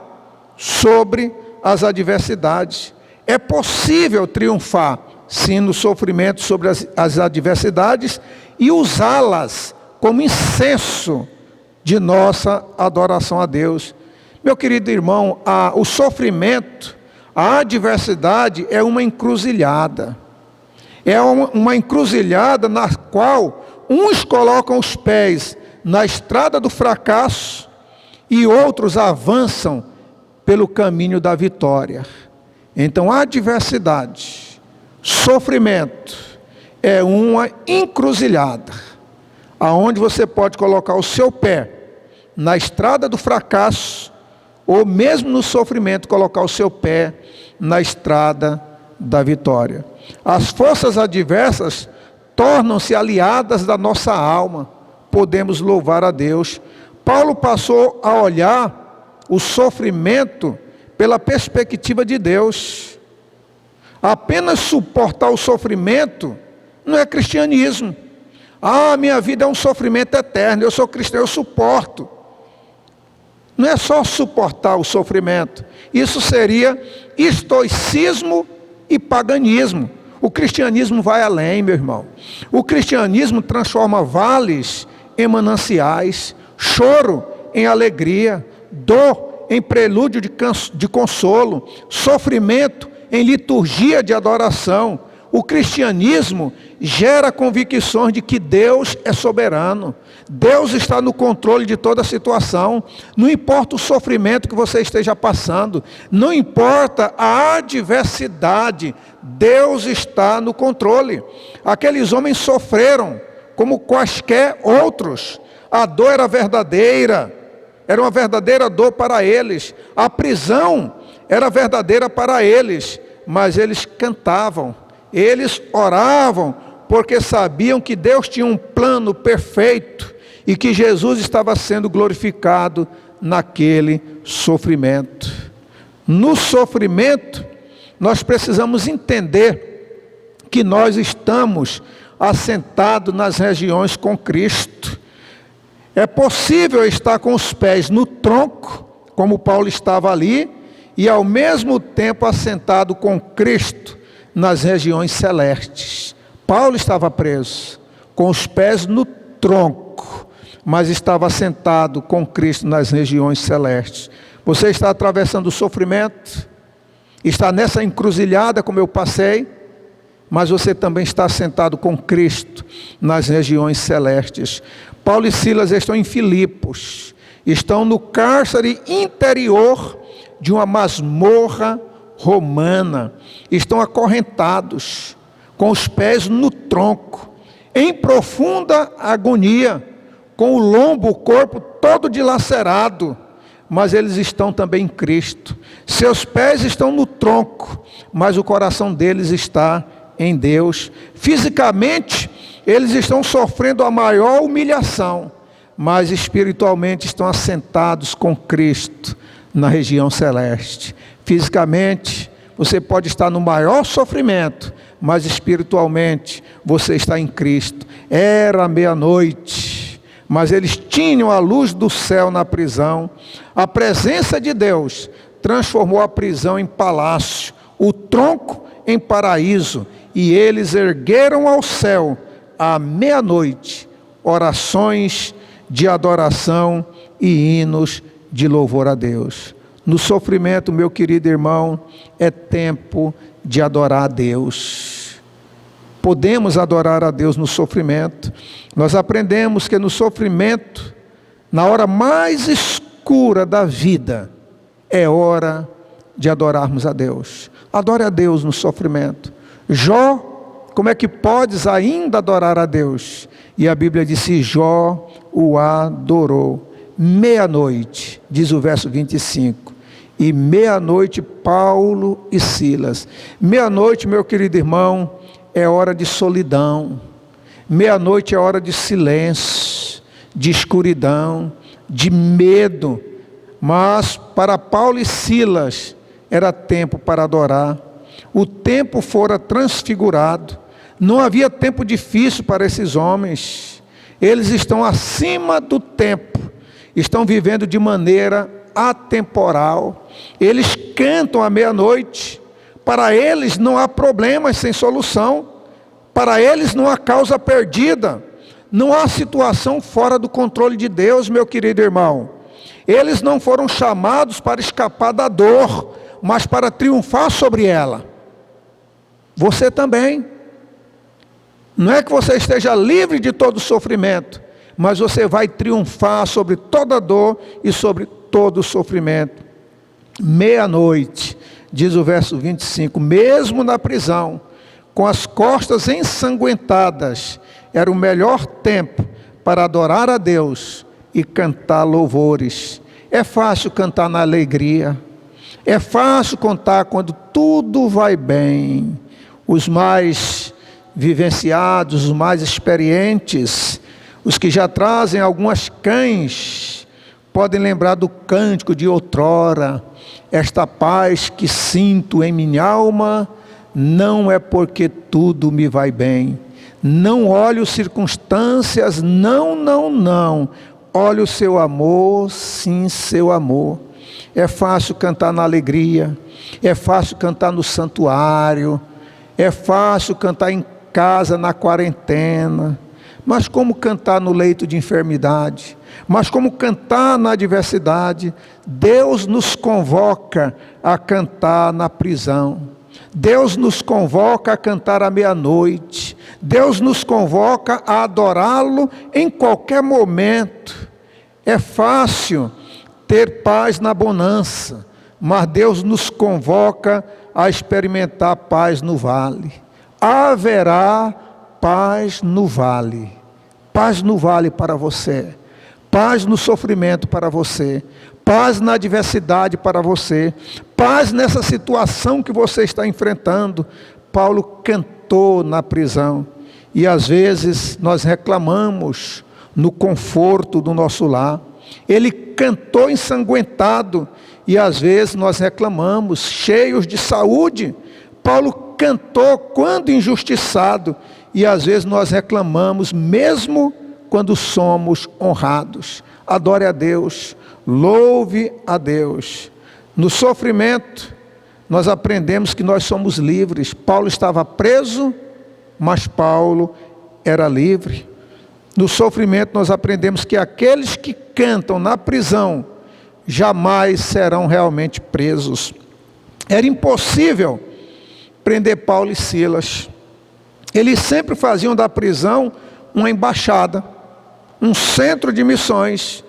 A: sobre as adversidades. É possível triunfar, sim, no sofrimento sobre as adversidades e usá-las como incenso de nossa adoração a Deus. Meu querido irmão, o sofrimento, a adversidade é uma encruzilhada. É uma encruzilhada na qual uns colocam os pés na estrada do fracasso e outros avançam pelo caminho da vitória. Então, a adversidade, sofrimento, é uma encruzilhada, aonde você pode colocar o seu pé na estrada do fracasso, ou mesmo no sofrimento, colocar o seu pé na estrada da vitória. As forças adversas tornam-se aliadas da nossa alma. Podemos louvar a Deus. Paulo passou a olhar o sofrimento pela perspectiva de Deus. Apenas suportar o sofrimento não é cristianismo. Minha vida é um sofrimento eterno, eu sou cristão, eu suporto. Não é só suportar o sofrimento. Isso seria estoicismo e paganismo. O cristianismo vai além, meu irmão. O cristianismo transforma vales em mananciais, choro em alegria, dor em prelúdio de consolo, sofrimento em liturgia de adoração. O cristianismo gera convicções de que Deus é soberano. Deus está no controle de toda a situação. Não importa o sofrimento que você esteja passando, não importa a adversidade, Deus está no controle. Aqueles homens sofreram como quaisquer outros. A dor era verdadeira, era uma verdadeira dor para eles. A prisão era verdadeira para eles, mas eles cantavam, eles oravam, porque sabiam que Deus tinha um plano perfeito e que Jesus estava sendo glorificado naquele sofrimento. No sofrimento, nós precisamos entender que nós estamos assentados nas regiões com Cristo. É possível estar com os pés no tronco, como Paulo estava ali, e ao mesmo tempo assentado com Cristo nas regiões celestes. Paulo estava preso, com os pés no tronco, mas estava assentado com Cristo nas regiões celestes. Você está atravessando o sofrimento, está nessa encruzilhada como eu passei, mas você também está sentado com Cristo nas regiões celestes. Paulo e Silas estão em Filipos, estão no cárcere interior de uma masmorra romana, estão acorrentados, com os pés no tronco, em profunda agonia, com o lombo, o corpo todo dilacerado, mas eles estão também em Cristo. Seus pés estão no tronco, mas o coração deles está em Deus. Fisicamente, eles estão sofrendo a maior humilhação, mas espiritualmente estão assentados com Cristo na região celeste. Fisicamente, você pode estar no maior sofrimento, mas espiritualmente você está em Cristo. Era meia-noite, mas eles tinham a luz do céu na prisão. A presença de Deus transformou a prisão em palácio, o tronco em paraíso, e eles ergueram ao céu à meia-noite orações de adoração e hinos de louvor a Deus. No sofrimento, meu querido irmão, é tempo de adorar a Deus. Podemos adorar a Deus no sofrimento. Nós aprendemos que no sofrimento, na hora mais escura da vida, é hora de adorarmos a Deus. Adore a Deus no sofrimento. Jó, como é que podes ainda adorar a Deus? E a Bíblia disse: Jó o adorou. Meia-noite, diz o verso 25. E meia-noite, Paulo e Silas. Meia-noite, meu querido irmão, é hora de solidão. Meia-noite é hora de silêncio, de escuridão, de medo. Mas para Paulo e Silas era tempo para adorar. O tempo fora transfigurado. Não havia tempo difícil para esses homens. Eles estão acima do tempo. Estão vivendo de maneira atemporal. Eles cantam à meia-noite. Para eles não há problemas sem solução. Para eles não há causa perdida. Não há situação fora do controle de Deus, meu querido irmão. Eles não foram chamados para escapar da dor, mas para triunfar sobre ela. Você também. Não é que você esteja livre de todo sofrimento, mas você vai triunfar sobre toda dor e sobre todo sofrimento. Meia-noite, diz o verso 25, mesmo na prisão, com as costas ensanguentadas, era o melhor tempo para adorar a Deus e cantar louvores. É fácil cantar na alegria, é fácil cantar quando tudo vai bem. Os mais vivenciados, os mais experientes, os que já trazem algumas cães, podem lembrar do cântico de outrora: esta paz que sinto em minha alma, não é porque tudo me vai bem. Não olho circunstâncias, não. Olha o seu amor, sim, seu amor. É fácil cantar na alegria, é fácil cantar no santuário, é fácil cantar em casa na quarentena, mas como cantar no leito de enfermidade? Mas como cantar na adversidade? Deus nos convoca a cantar na prisão. Deus nos convoca a cantar à meia-noite. Deus nos convoca a adorá-lo em qualquer momento. É fácil ter paz na bonança, mas Deus nos convoca a experimentar paz no vale. Haverá paz no vale. Paz no vale para você. Paz no sofrimento para você. Paz na adversidade para você. Paz nessa situação que você está enfrentando. Paulo cantou na prisão. E às vezes nós reclamamos no conforto do nosso lar. Ele cantou ensanguentado. E às vezes nós reclamamos, cheios de saúde. Paulo cantou quando injustiçado. E às vezes nós reclamamos, mesmo quando somos honrados. Adore a Deus, louve a Deus. No sofrimento, nós aprendemos que nós somos livres. Paulo estava preso, mas Paulo era livre. No sofrimento, nós aprendemos que aqueles que cantam na prisão jamais serão realmente presos. Era impossível prender Paulo e Silas. Eles sempre faziam da prisão uma embaixada, um centro de missões.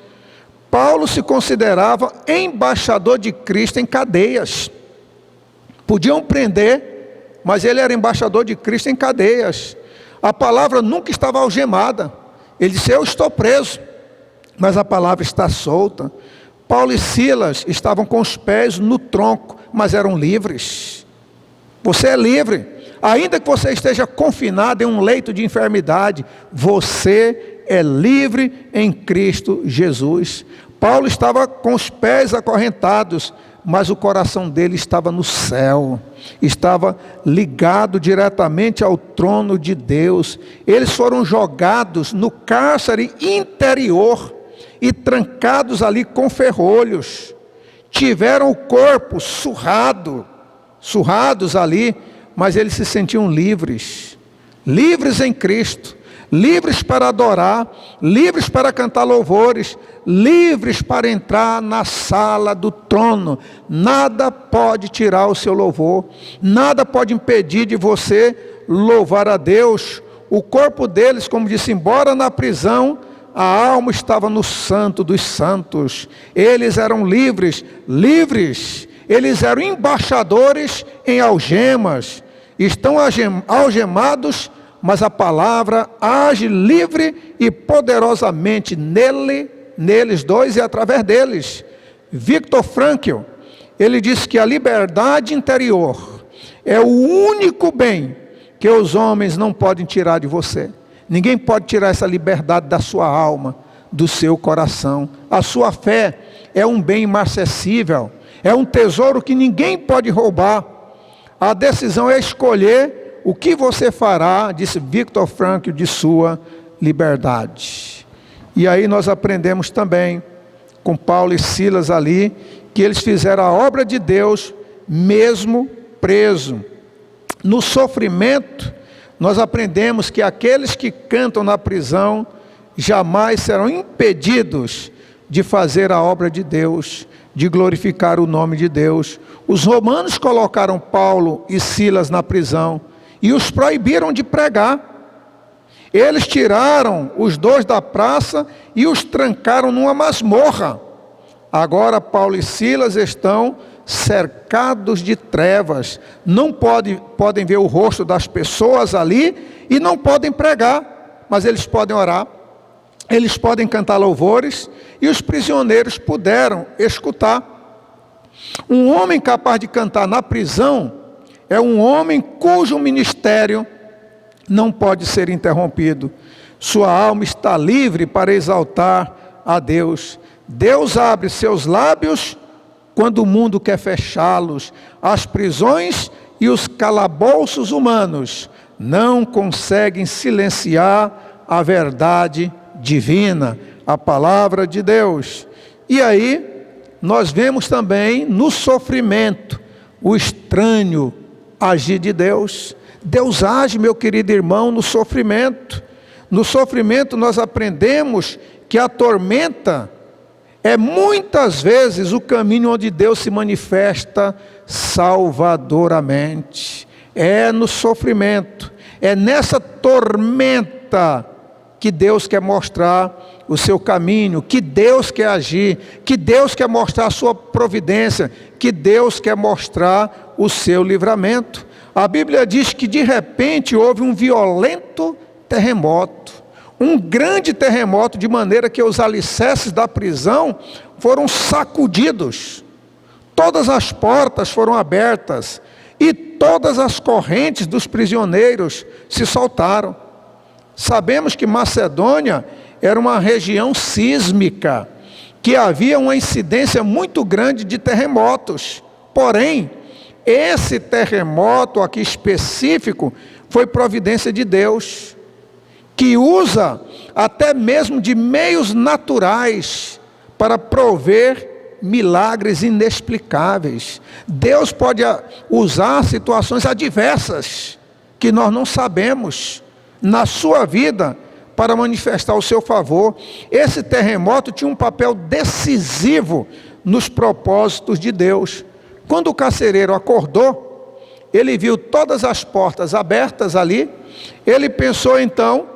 A: Paulo se considerava embaixador de Cristo em cadeias. Podiam prender, mas ele era embaixador de Cristo em cadeias. A palavra nunca estava algemada. Ele disse: eu estou preso, mas a palavra está solta. Paulo e Silas estavam com os pés no tronco, mas eram livres. Você é livre. Ainda que você esteja confinado em um leito de enfermidade, você é livre em Cristo Jesus. Paulo estava com os pés acorrentados, mas o coração dele estava no céu, estava ligado diretamente ao trono de Deus. Eles foram jogados no cárcere interior e trancados ali com ferrolhos. Tiveram o corpo surrados ali, mas eles se sentiam livres, livres em Cristo, livres para adorar, livres para cantar louvores, livres para entrar na sala do trono. Nada pode tirar o seu louvor, nada pode impedir de você louvar a Deus. O corpo deles, como disse, embora na prisão, a alma estava no santo dos santos. Eles eram livres, eles eram embaixadores em algemas, estão algemados, mas a palavra age livre e poderosamente neles dois e através deles. Viktor Frankl, ele disse que a liberdade interior é o único bem que os homens não podem tirar de você. Ninguém pode tirar essa liberdade da sua alma, do seu coração. A sua fé é um bem inacessível, é um tesouro que ninguém pode roubar. A decisão é escolher o que você fará, disse Viktor Frankl, de sua liberdade. E aí nós aprendemos também, com Paulo e Silas ali, que eles fizeram a obra de Deus, mesmo preso. No sofrimento, nós aprendemos que aqueles que cantam na prisão, jamais serão impedidos de fazer a obra de Deus, de glorificar o nome de Deus. Os romanos colocaram Paulo e Silas na prisão e os proibiram de pregar. Eles tiraram os dois da praça e os trancaram numa masmorra. Agora Paulo e Silas estão cercados de trevas, não podem ver o rosto das pessoas ali e não podem pregar, mas eles podem orar, eles podem cantar louvores e os prisioneiros puderam escutar. Um homem capaz de cantar na prisão é um homem cujo ministério não pode ser interrompido. Sua alma está livre para exaltar a Deus. Deus abre seus lábios quando o mundo quer fechá-los. As prisões e os calabouços humanos não conseguem silenciar a verdade divina, a palavra de Deus. E aí, nós vemos também no sofrimento o estranho agir de Deus. Deus age, meu querido irmão, no sofrimento. No sofrimento nós aprendemos que a tormenta É muitas vezes o caminho onde Deus se manifesta salvadoramente. É no sofrimento, é nessa tormenta que Deus quer mostrar o seu caminho, que Deus quer agir, que Deus quer mostrar a sua providência, que Deus quer mostrar o seu livramento. A Bíblia diz que de repente houve um violento terremoto, um grande terremoto, de maneira que os alicerces da prisão foram sacudidos, todas as portas foram abertas e todas as correntes dos prisioneiros se soltaram. Sabemos que Macedônia era uma região sísmica, que havia uma incidência muito grande de terremotos. Porém, esse terremoto aqui específico foi providência de Deus, que usa até mesmo de meios naturais para prover milagres inexplicáveis. Deus pode usar situações adversas que nós não sabemos na sua vida para manifestar o seu favor. Esse terremoto tinha um papel decisivo nos propósitos de Deus. Quando o carcereiro acordou, ele viu todas as portas abertas ali, ele pensou então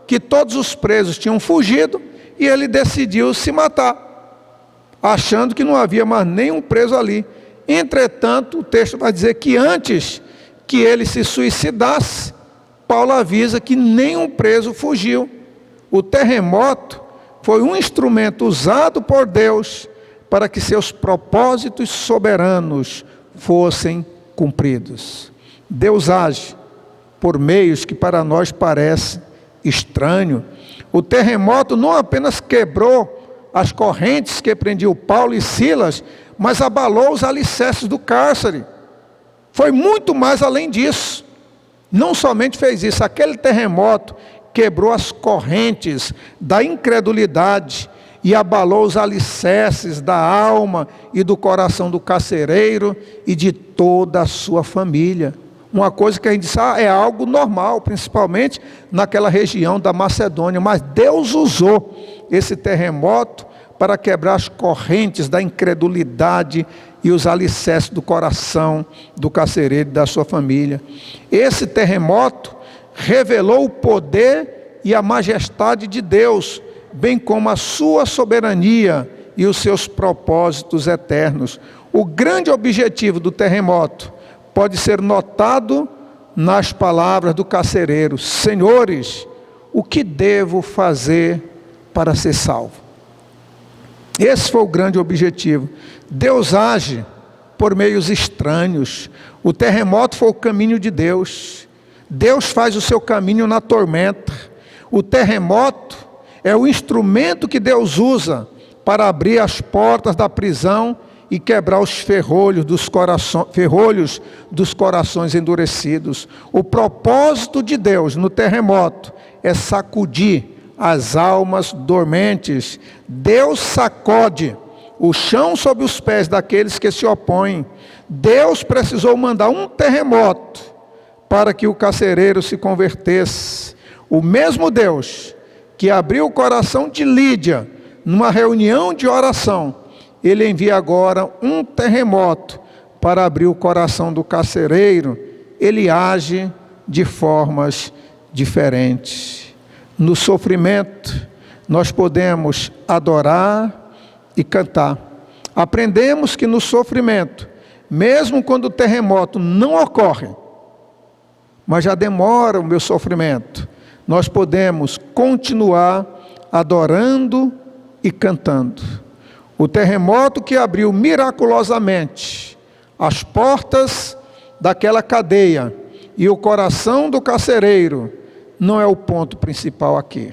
A: que todos os presos tinham fugido e ele decidiu se matar, achando que não havia mais nenhum preso ali. Entretanto, o texto vai dizer que antes que ele se suicidasse, Paulo avisa que nenhum preso fugiu. O terremoto foi um instrumento usado por Deus para que seus propósitos soberanos fossem cumpridos. Deus age por meios que para nós parecem estranhos. O terremoto não apenas quebrou as correntes que prendiam Paulo e Silas, mas abalou os alicerces do cárcere. Foi muito mais além disso. Não somente fez isso, aquele terremoto quebrou as correntes da incredulidade e abalou os alicerces da alma e do coração do carcereiro e de toda a sua família. Uma coisa que a gente diz, é algo normal, principalmente naquela região da Macedônia, mas Deus usou esse terremoto para quebrar as correntes da incredulidade e os alicerces do coração do carcereiro e da sua família. Esse terremoto revelou o poder e a majestade de Deus, bem como a sua soberania e os seus propósitos eternos. O grande objetivo do terremoto pode ser notado nas palavras do carcereiro: Senhores, o que devo fazer para ser salvo? Esse foi o grande objetivo. Deus age por meios estranhos. O terremoto foi o caminho de Deus. Deus faz o seu caminho na tormenta. O terremoto é o instrumento que Deus usa para abrir as portas da prisão e quebrar os ferrolhos dos corações endurecidos. O propósito de Deus no terremoto é sacudir as almas dormentes. Deus sacode o chão sob os pés daqueles que se opõem. Deus precisou mandar um terremoto para que o carcereiro se convertesse. O mesmo Deus que abriu o coração de Lídia numa reunião de oração, Ele envia agora um terremoto para abrir o coração do carcereiro. Ele age de formas diferentes. No sofrimento, nós podemos adorar e cantar. Aprendemos que no sofrimento, mesmo quando o terremoto não ocorre, mas já demora o meu sofrimento, nós podemos continuar adorando e cantando. O terremoto que abriu miraculosamente as portas daquela cadeia e o coração do carcereiro não é o ponto principal aqui.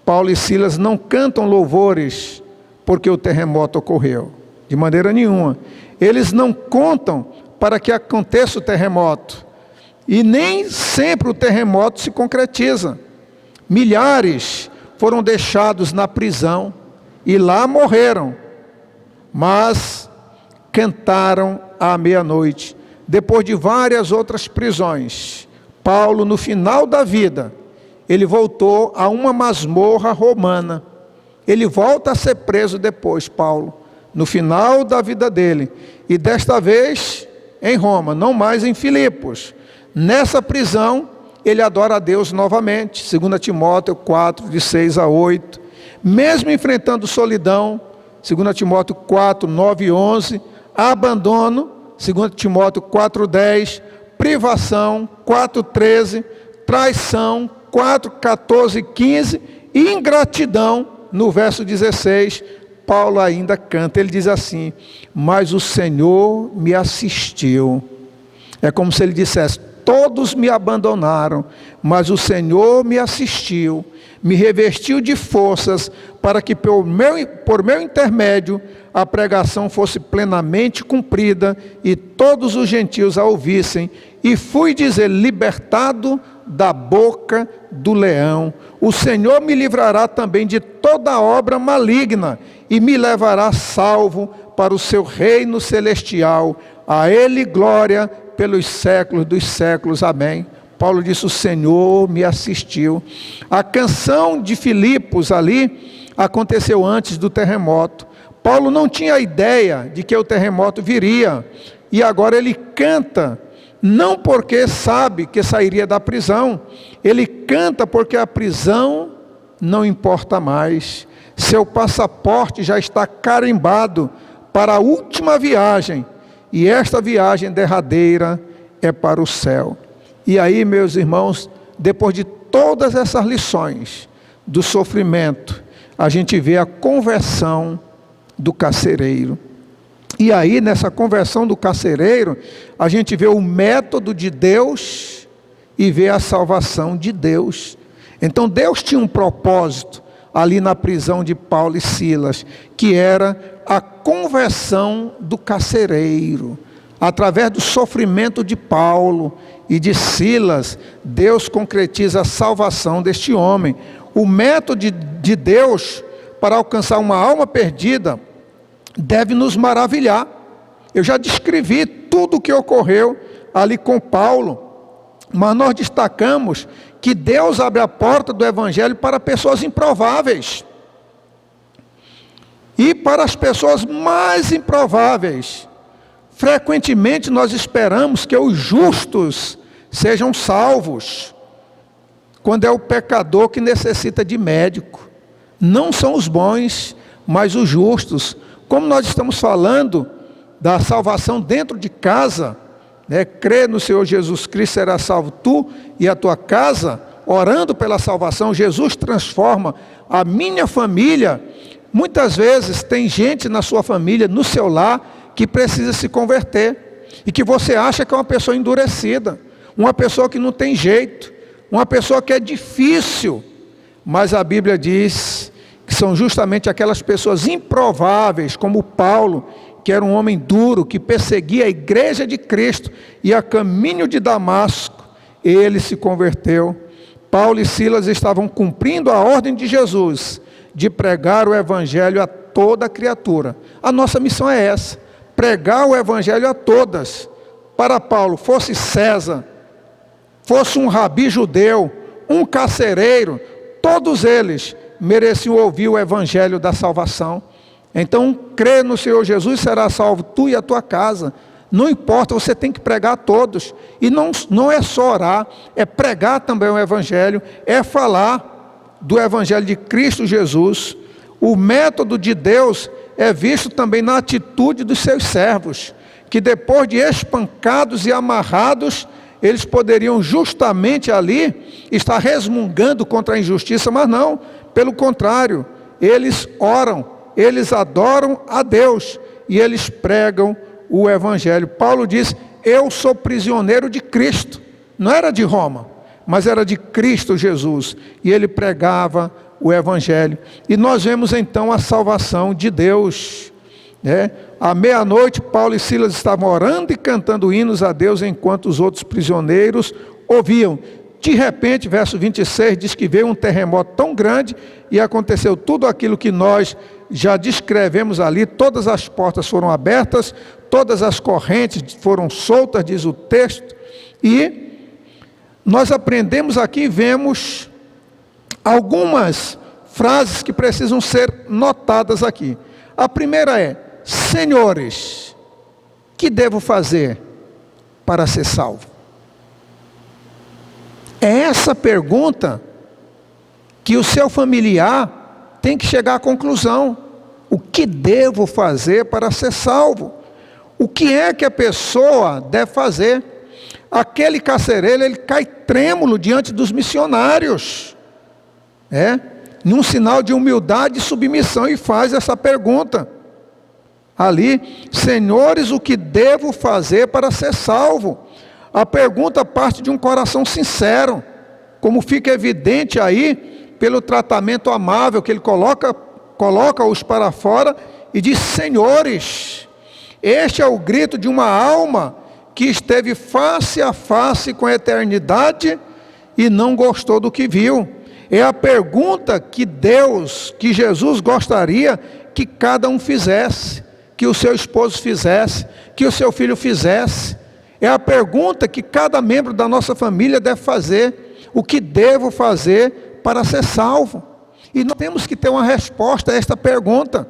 A: Paulo e Silas não cantam louvores porque o terremoto ocorreu, de maneira nenhuma. Eles não contam para que aconteça o terremoto, e nem sempre o terremoto se concretiza. Milhares foram deixados na prisão e lá morreram, mas cantaram à meia-noite. Depois de várias outras prisões, Paulo, no final da vida, ele voltou a uma masmorra romana. Ele volta a ser preso depois, Paulo, no final da vida dele, e desta vez em Roma, não mais em Filipos. Nessa prisão, ele adora a Deus novamente, 2 Timóteo 4, de 6 a 8. Mesmo enfrentando solidão, 2 Timóteo 4, 9 e 11, abandono, 2 Timóteo 4, 10, privação, 4, 13, traição, 4, 14 e 15, e ingratidão, no verso 16, Paulo ainda canta, ele diz assim: mas o Senhor me assistiu. É como se ele dissesse: todos me abandonaram, mas o Senhor me assistiu, me revestiu de forças, para que por meu intermédio a pregação fosse plenamente cumprida, e todos os gentios a ouvissem, e fui dizer: libertado da boca do leão. O Senhor me livrará também de toda obra maligna, e me levará salvo para o seu reino celestial. A Ele glória pelos séculos dos séculos. Amém. Paulo disse: o Senhor me assistiu. A canção de Filipos ali aconteceu antes do terremoto. Paulo não tinha ideia de que o terremoto viria, e agora ele canta, não porque sabe que sairia da prisão, ele canta porque a prisão não importa mais. Seu passaporte já está carimbado para a última viagem, e esta viagem derradeira é para o céu. E aí, meus irmãos, depois de todas essas lições do sofrimento, a gente vê a conversão do carcereiro. E aí, nessa conversão do carcereiro, a gente vê o método de Deus e vê a salvação de Deus. Então Deus tinha um propósito ali na prisão de Paulo e Silas, que era a conversão do carcereiro. Através do sofrimento de Paulo e de Silas, Deus concretiza a salvação deste homem. O método de Deus para alcançar uma alma perdida deve nos maravilhar. Eu já descrevi tudo o que ocorreu ali com Paulo, mas nós destacamos que Deus abre a porta do Evangelho para pessoas improváveis. E para as pessoas mais improváveis, frequentemente nós esperamos que os justos sejam salvos, quando é o pecador que necessita de médico. Não são os bons, mas os justos. Como nós estamos falando da salvação dentro de casa, crê no Senhor Jesus Cristo, será salvo tu e a tua casa, orando pela salvação. Jesus transforma a minha família. Muitas vezes tem gente na sua família, no seu lar, que precisa se converter, e que você acha que é uma pessoa endurecida, uma pessoa que não tem jeito, uma pessoa que é difícil, mas a Bíblia diz que são justamente aquelas pessoas improváveis, como Paulo, que era um homem duro, que perseguia a igreja de Cristo, e a caminho de Damasco, ele se converteu. Paulo e Silas estavam cumprindo a ordem de Jesus, de pregar o Evangelho a toda criatura. A nossa missão é essa, pregar o Evangelho a todas. Para Paulo, fosse César, fosse um rabi judeu, um carcereiro, todos eles mereciam ouvir o Evangelho da salvação. Então, crê no Senhor Jesus, será salvo tu e a tua casa. Não importa, você tem que pregar a todos. E não é só orar, é pregar também o Evangelho, é falar do Evangelho de Cristo Jesus. O método de Deus é visto também na atitude dos seus servos, que depois de espancados e amarrados, eles poderiam justamente ali estar resmungando contra a injustiça, mas não, pelo contrário, eles oram, eles adoram a Deus e eles pregam o Evangelho. Paulo diz: eu sou prisioneiro de Cristo. Não era de Roma, mas era de Cristo Jesus. E ele pregava o Evangelho. E nós vemos então a salvação de Deus. À meia-noite, Paulo e Silas estavam orando e cantando hinos a Deus, enquanto os outros prisioneiros ouviam. De repente, verso 26, diz que veio um terremoto tão grande e aconteceu tudo aquilo que nós já descrevemos ali. Todas as portas foram abertas, todas as correntes foram soltas, diz o texto. E nós aprendemos aqui, vemos algumas frases que precisam ser notadas aqui. A primeira é: senhores, que devo fazer para ser salvo? É essa pergunta que o seu familiar tem que chegar à conclusão. O que devo fazer para ser salvo? O que é que a pessoa deve fazer? Aquele carcereiro, ele cai trêmulo diante dos missionários, num sinal de humildade e submissão, e faz essa pergunta ali: senhores, o que devo fazer para ser salvo? A pergunta parte de um coração sincero, como fica evidente aí pelo tratamento amável que ele coloca-os para fora e diz: senhores. Este é o grito de uma alma que esteve face a face com a eternidade e não gostou do que viu. É a pergunta que Jesus gostaria que cada um fizesse, que o seu esposo fizesse, que o seu filho fizesse. É a pergunta que cada membro da nossa família deve fazer: o que devo fazer para ser salvo? E nós temos que ter uma resposta a esta pergunta.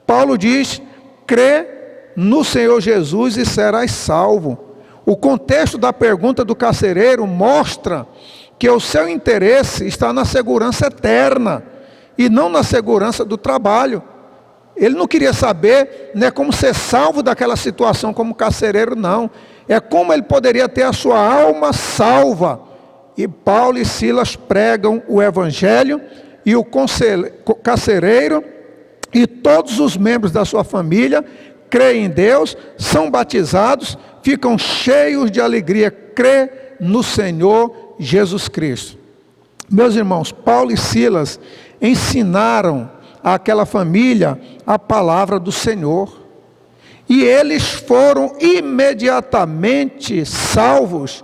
A: Paulo diz: crê no Senhor Jesus e serás salvo. O contexto da pergunta do carcereiro mostra que o seu interesse está na segurança eterna e não na segurança do trabalho. Ele não queria saber como ser salvo daquela situação como carcereiro, não. É como ele poderia ter a sua alma salva. E Paulo e Silas pregam o evangelho, e o carcereiro e todos os membros da sua família creem em Deus, são batizados, ficam cheios de alegria, crê no Senhor Jesus Cristo. Meus irmãos, Paulo e Silas ensinaram àquela família a palavra do Senhor, e eles foram imediatamente salvos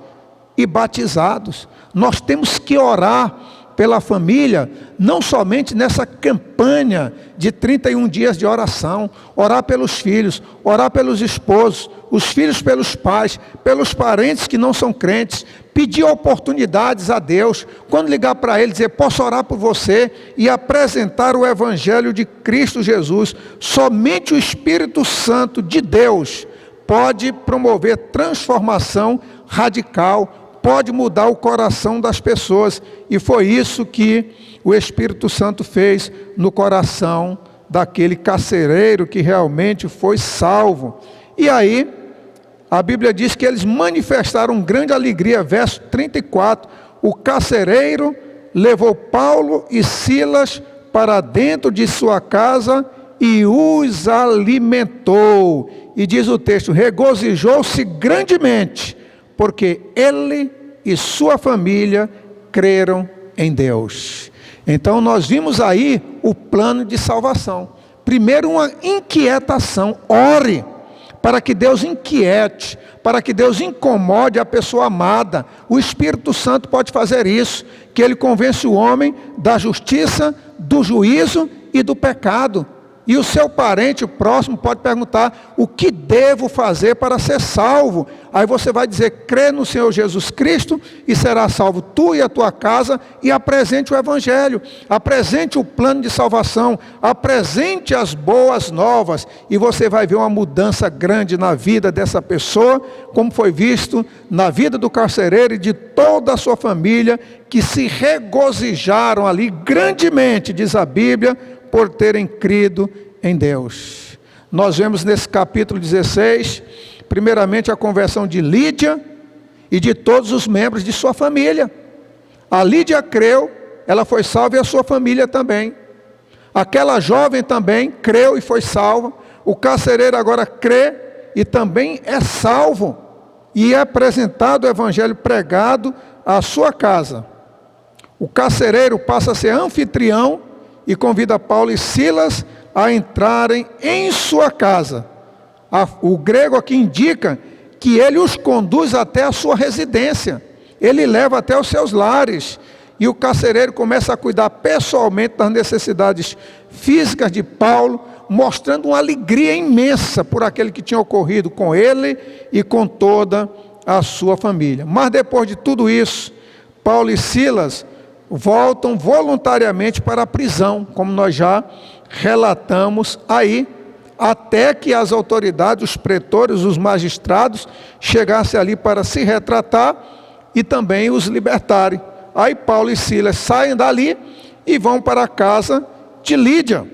A: e batizados. Nós temos que orar pela família, não somente nessa campanha de 31 dias de oração, orar pelos filhos, orar pelos esposos, os filhos pelos pais, pelos parentes que não são crentes, pedir oportunidades a Deus, quando ligar para ele, dizer: posso orar por você, e apresentar o evangelho de Cristo Jesus. Somente o Espírito Santo de Deus pode promover transformação radical, pode mudar o coração das pessoas, e foi isso que o Espírito Santo fez no coração daquele carcereiro que realmente foi salvo. E aí, a Bíblia diz que eles manifestaram grande alegria, verso 34, o carcereiro levou Paulo e Silas para dentro de sua casa e os alimentou. E diz o texto: regozijou-se grandemente, porque ele e sua família creram em Deus. Então nós vimos aí o plano de salvação. Primeiro, uma inquietação. Ore para que Deus inquiete, para que Deus incomode a pessoa amada. O Espírito Santo pode fazer isso, que ele convence o homem da justiça, do juízo e do pecado. E o seu parente, o próximo, pode perguntar: o que devo fazer para ser salvo? Aí você vai dizer: crê no Senhor Jesus Cristo e será salvo tu e a tua casa, e apresente o evangelho, apresente o plano de salvação, apresente as boas novas, e você vai ver uma mudança grande na vida dessa pessoa, como foi visto na vida do carcereiro e de toda a sua família, que se regozijaram ali grandemente, diz a Bíblia, por terem crido em Deus. Nós vemos nesse capítulo 16, primeiramente a conversão de Lídia e de todos os membros de sua família. A Lídia creu, ela foi salva, e a sua família também. Aquela jovem também creu e foi salva. O carcereiro agora crê e também é salvo, e é apresentado o evangelho pregado à sua casa. O carcereiro passa a ser anfitrião e convida Paulo e Silas a entrarem em sua casa. O grego aqui indica que ele os conduz até a sua residência. Ele leva até os seus lares. E o carcereiro começa a cuidar pessoalmente das necessidades físicas de Paulo, mostrando uma alegria imensa por aquele que tinha ocorrido com ele e com toda a sua família. Mas depois de tudo isso, Paulo e Silas voltam voluntariamente para a prisão, como nós já relatamos aí, até que as autoridades, os pretores, os magistrados, chegassem ali para se retratar e também os libertarem. Aí Paulo e Silas saem dali e vão para a casa de Lídia,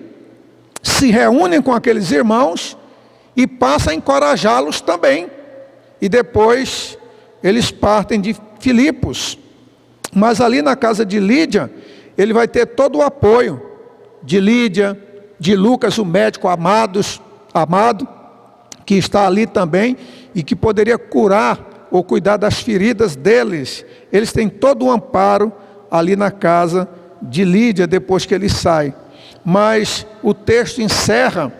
A: se reúnem com aqueles irmãos e passam a encorajá-los também. E depois eles partem de Filipos. Mas ali na casa de Lídia, ele vai ter todo o apoio de Lídia, de Lucas, o médico amado, que está ali também e que poderia curar ou cuidar das feridas deles. Eles têm todo o amparo ali na casa de Lídia depois que ele sai. Mas o texto encerra,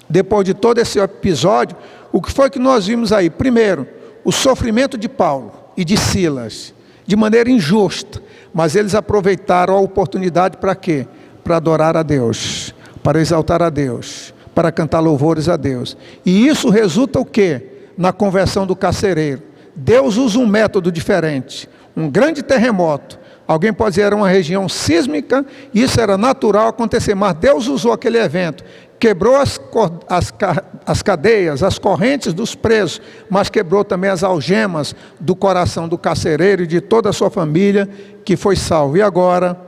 A: depois de todo esse episódio, o que foi que nós vimos aí? Primeiro, o sofrimento de Paulo e de Silas, de maneira injusta, mas eles aproveitaram a oportunidade para quê? Para adorar a Deus, para exaltar a Deus, para cantar louvores a Deus. E isso resulta o quê? Na conversão do carcereiro. Deus usa um método diferente, um grande terremoto. Alguém pode dizer, era uma região sísmica, isso era natural acontecer, mas Deus usou aquele evento, quebrou as cadeias, as correntes dos presos, mas quebrou também as algemas do coração do carcereiro e de toda a sua família, que foi salvo. E agora,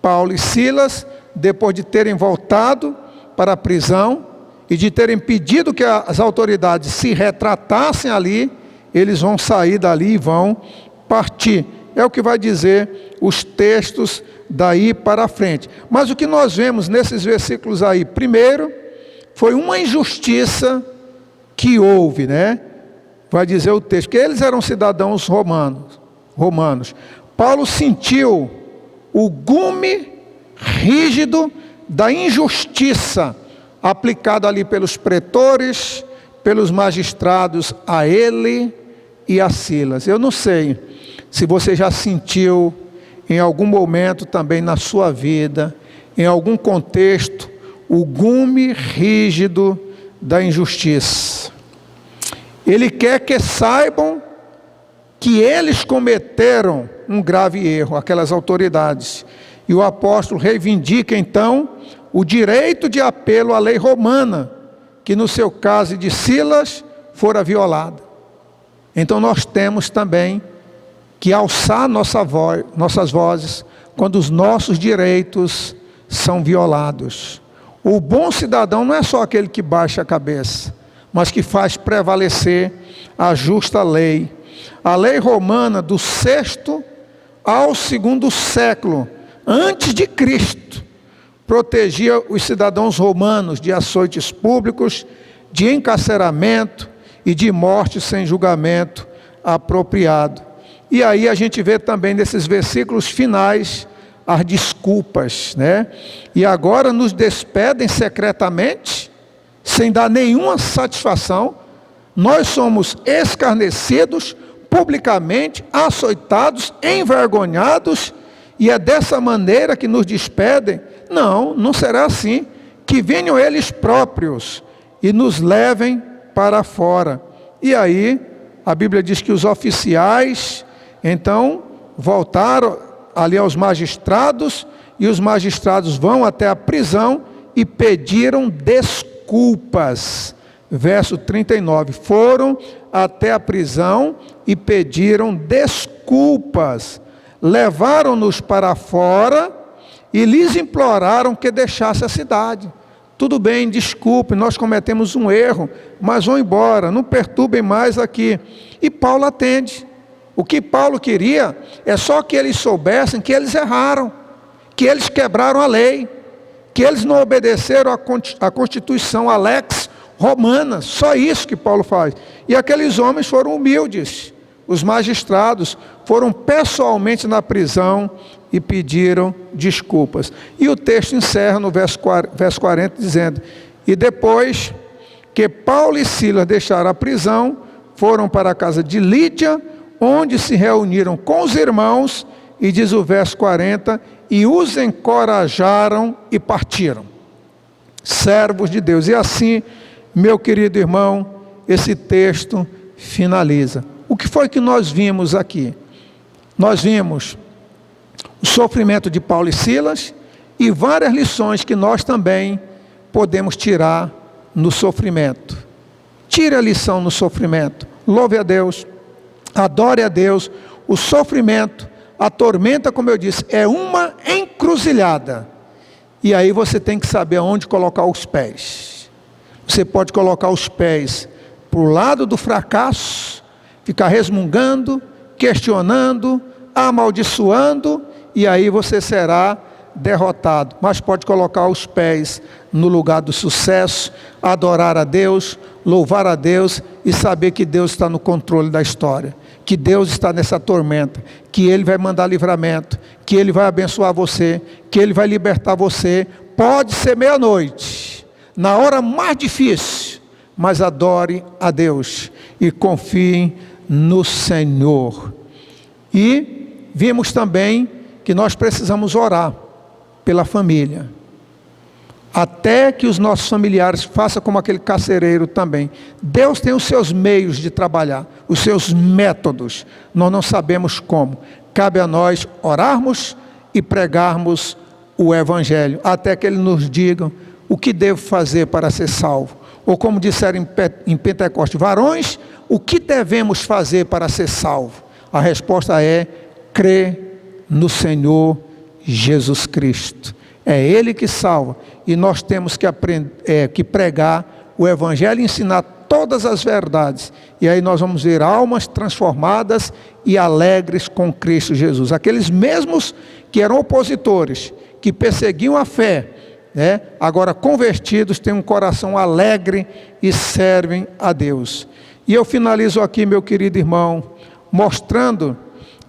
A: Paulo e Silas, depois de terem voltado para a prisão e de terem pedido que as autoridades se retratassem ali, eles vão sair dali e vão partir. É o que vai dizer os textos daí para frente. Mas o que nós vemos nesses versículos aí, primeiro, foi uma injustiça que houve, né? Vai dizer o texto, que eles eram cidadãos romanos. Paulo sentiu o gume rígido da injustiça aplicado ali pelos pretores, pelos magistrados a ele e a Silas. Eu não sei se você já sentiu em algum momento também na sua vida, em algum contexto, o gume rígido da injustiça. Ele quer que saibam que eles cometeram um grave erro, aquelas autoridades. E o apóstolo reivindica então o direito de apelo à lei romana, que no seu caso de Silas fora violada. Então nós temos também que alçar nossas vozes quando os nossos direitos são violados. O bom cidadão não é só aquele que baixa a cabeça, mas que faz prevalecer a justa lei. A lei romana do 6º ao 2º século, antes de Cristo, protegia os cidadãos romanos de açoites públicos, de encarceramento e de morte sem julgamento apropriado. E aí a gente vê também nesses versículos finais as desculpas, né? E agora nos despedem secretamente, sem dar nenhuma satisfação. Nós somos escarnecidos publicamente, açoitados, envergonhados, e é dessa maneira que nos despedem. Não, não será assim. Que venham eles próprios e nos levem para fora. E aí a Bíblia diz que os oficiais então voltaram ali aos magistrados, e os magistrados vão até a prisão e pediram desculpas. Verso 39, foram até a prisão e pediram desculpas. Levaram-nos para fora e lhes imploraram que deixasse a cidade. Tudo bem, desculpe, nós cometemos um erro, mas vão embora, não perturbem mais aqui. E Paulo atende. O que Paulo queria é só que eles soubessem que eles erraram, que eles quebraram a lei, que eles não obedeceram à Constituição, à Lex Romana. Só isso que Paulo faz. E aqueles homens foram humildes. Os magistrados foram pessoalmente na prisão e pediram desculpas. E o texto encerra no verso 40 dizendo: e depois que Paulo e Silas deixaram a prisão, foram para a casa de Lídia, onde se reuniram com os irmãos, e diz o verso 40, e os encorajaram e partiram. Servos de Deus. E assim, meu querido irmão, esse texto finaliza. O que foi que nós vimos aqui? Nós vimos o sofrimento de Paulo e Silas e várias lições que nós também podemos tirar no sofrimento. Tire a lição no sofrimento. Louve a Deus, adore a Deus. O sofrimento, a tormenta, como eu disse, é uma encruzilhada. E aí você tem que saber aonde colocar os pés. Você pode colocar os pés para o lado do fracasso, ficar resmungando, questionando, amaldiçoando, e aí você será derrotado. Mas pode colocar os pés no lugar do sucesso, adorar a Deus, louvar a Deus e saber que Deus está no controle da história, que Deus está nessa tormenta, que Ele vai mandar livramento, que Ele vai abençoar você, que Ele vai libertar você. Pode ser meia-noite, na hora mais difícil, mas adore a Deus e confie no Senhor. E vimos também que nós precisamos orar pela família, até que os nossos familiares façam como aquele carcereiro também. Deus tem os seus meios de trabalhar, os seus métodos, nós não sabemos como. Cabe a nós orarmos e pregarmos o Evangelho, até que Ele nos diga o que devo fazer para ser salvo. Ou como disseram em Pentecostes, varões, o que devemos fazer para ser salvo? A resposta é: crer no Senhor Jesus Cristo. É Ele que salva. E nós temos que pregar o Evangelho e ensinar todas as verdades. E aí nós vamos ver almas transformadas e alegres com Cristo Jesus. Aqueles mesmos que eram opositores, que perseguiam a fé, agora convertidos, têm um coração alegre e servem a Deus. E eu finalizo aqui, meu querido irmão, mostrando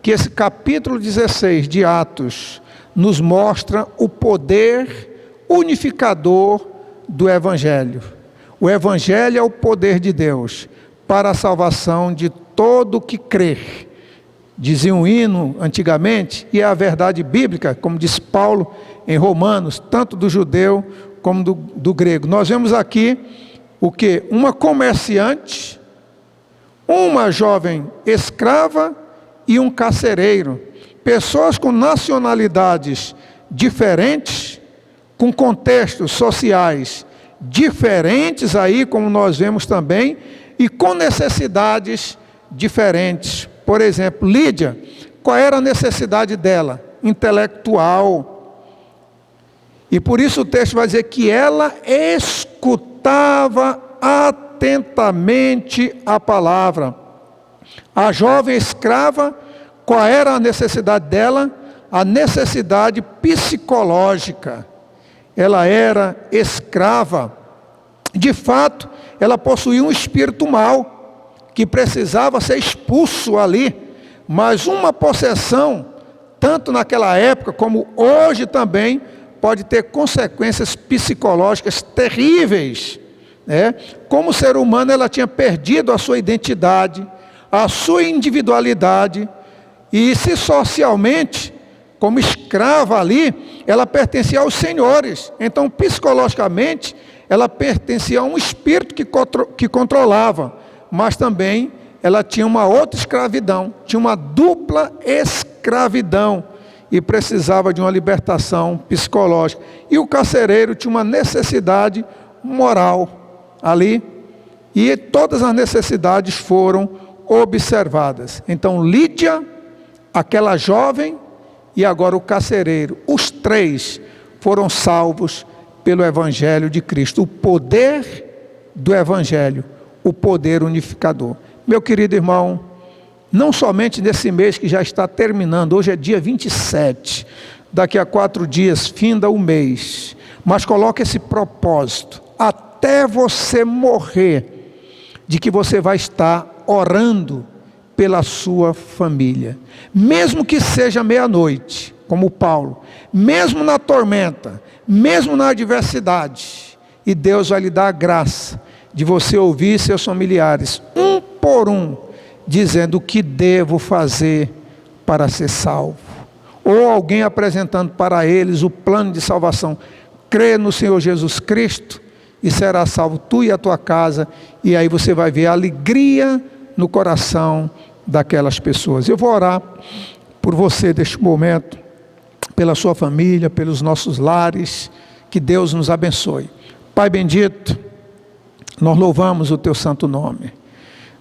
A: que esse capítulo 16 de Atos nos mostra o poder unificador do Evangelho. O Evangelho é o poder de Deus para a salvação de todo o que crer. Dizia um hino antigamente, e é a verdade bíblica, como diz Paulo em Romanos, tanto do judeu como do grego. Nós vemos aqui o que? Uma comerciante, uma jovem escrava e um carcereiro. Pessoas com nacionalidades diferentes, com contextos sociais diferentes aí, como nós vemos também, e com necessidades diferentes. Por exemplo, Lídia, qual era a necessidade dela? Intelectual. E por isso o texto vai dizer que ela escutava atentamente a palavra. A jovem escrava, qual era a necessidade dela? A necessidade psicológica. Ela era escrava. De fato, ela possuía um espírito mau, que precisava ser expulso ali. Mas uma possessão, tanto naquela época como hoje também, pode ter consequências psicológicas terríveis. Como ser humano, ela tinha perdido a sua identidade, a sua individualidade, e se socialmente, como escrava ali, ela pertencia aos senhores. Então, psicologicamente, ela pertencia a um espírito que controlava, mas também ela tinha uma outra escravidão, tinha uma dupla escravidão, e precisava de uma libertação psicológica. E o carcereiro tinha uma necessidade moral ali, e todas as necessidades foram observadas. Então, Lídia, aquela jovem, e agora o carcereiro, os três foram salvos pelo Evangelho de Cristo. O poder do Evangelho, o poder unificador. Meu querido irmão, não somente nesse mês que já está terminando, hoje é dia 27, daqui a 4 dias, finda o mês, mas coloque esse propósito, até você morrer, de que você vai estar orando pela sua família, mesmo que seja meia-noite, como Paulo, mesmo na tormenta, mesmo na adversidade, e Deus vai lhe dar a graça de você ouvir seus familiares, um por um, dizendo o que devo fazer para ser salvo, ou alguém apresentando para eles o plano de salvação. Crê no Senhor Jesus Cristo e será salvo tu e a tua casa, e aí você vai ver a alegria no coração daquelas pessoas. Eu vou orar por você neste momento, pela sua família, pelos nossos lares. Que Deus nos abençoe. Pai bendito, nós louvamos o teu santo nome.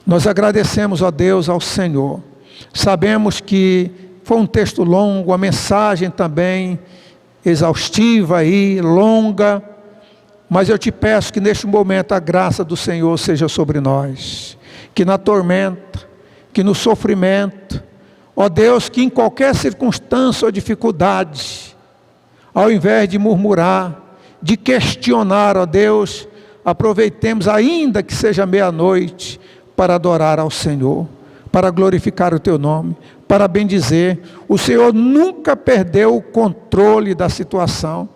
A: Nós agradecemos, ó Deus, ao Senhor. Sabemos que foi um texto longo, a mensagem também exaustiva e longa, mas eu te peço que neste momento a graça do Senhor seja sobre nós, que na tormenta, que no sofrimento, ó Deus, que em qualquer circunstância ou dificuldade, ao invés de murmurar, de questionar, ó Deus, aproveitemos ainda que seja meia-noite para adorar ao Senhor, para glorificar o teu nome, para bendizer. O Senhor nunca perdeu o controle da situação.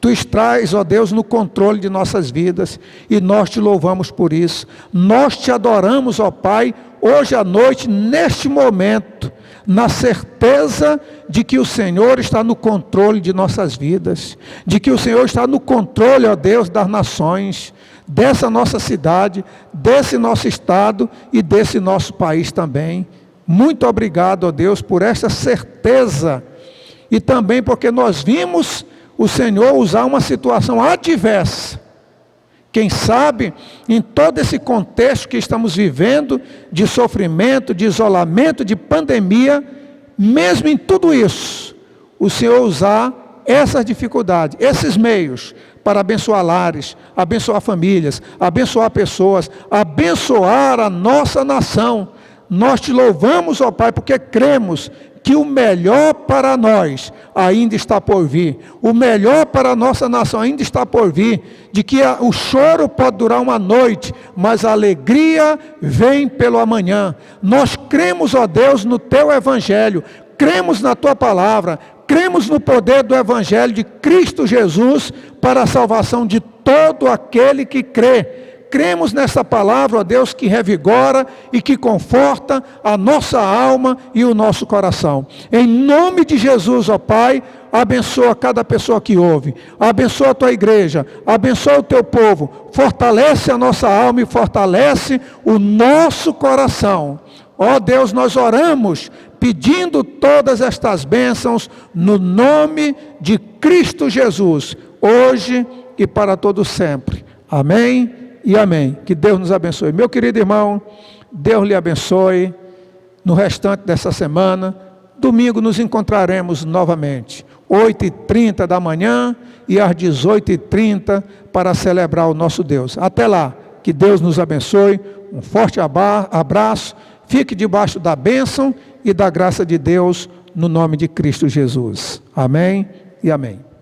A: Tu estás, ó Deus, no controle de nossas vidas, e nós te louvamos por isso. Nós te adoramos, ó Pai, hoje à noite, neste momento, na certeza de que o Senhor está no controle de nossas vidas, de que o Senhor está no controle, ó Deus, das nações, dessa nossa cidade, desse nosso estado e desse nosso país também. Muito obrigado, ó Deus, por esta certeza, e também porque nós vimos o Senhor usar uma situação adversa. Quem sabe, em todo esse contexto que estamos vivendo, de sofrimento, de isolamento, de pandemia, mesmo em tudo isso, o Senhor usar essas dificuldades, esses meios, para abençoar lares, abençoar famílias, abençoar pessoas, abençoar a nossa nação. Nós te louvamos, ó Pai, porque cremos que o melhor para nós ainda está por vir. O melhor para a nossa nação ainda está por vir. De que o choro pode durar uma noite, mas a alegria vem pelo amanhã. Nós cremos, ó Deus, no teu evangelho. Cremos na tua palavra. Cremos no poder do evangelho de Cristo Jesus para a salvação de todo aquele que crê. Cremos nessa palavra, ó Deus, que revigora e que conforta a nossa alma e o nosso coração. Em nome de Jesus, ó Pai, abençoa cada pessoa que ouve. Abençoa a tua igreja, abençoa o teu povo. Fortalece a nossa alma e fortalece o nosso coração. Ó Deus, nós oramos pedindo todas estas bênçãos no nome de Cristo Jesus, hoje e para todo sempre. Amém e amém. Que Deus nos abençoe. Meu querido irmão, Deus lhe abençoe no restante dessa semana. Domingo nos encontraremos novamente, 8h30 da manhã e às 18h30 para celebrar o nosso Deus. Até lá, que Deus nos abençoe. Um forte abraço. Fique debaixo da bênção e da graça de Deus no nome de Cristo Jesus. Amém e amém.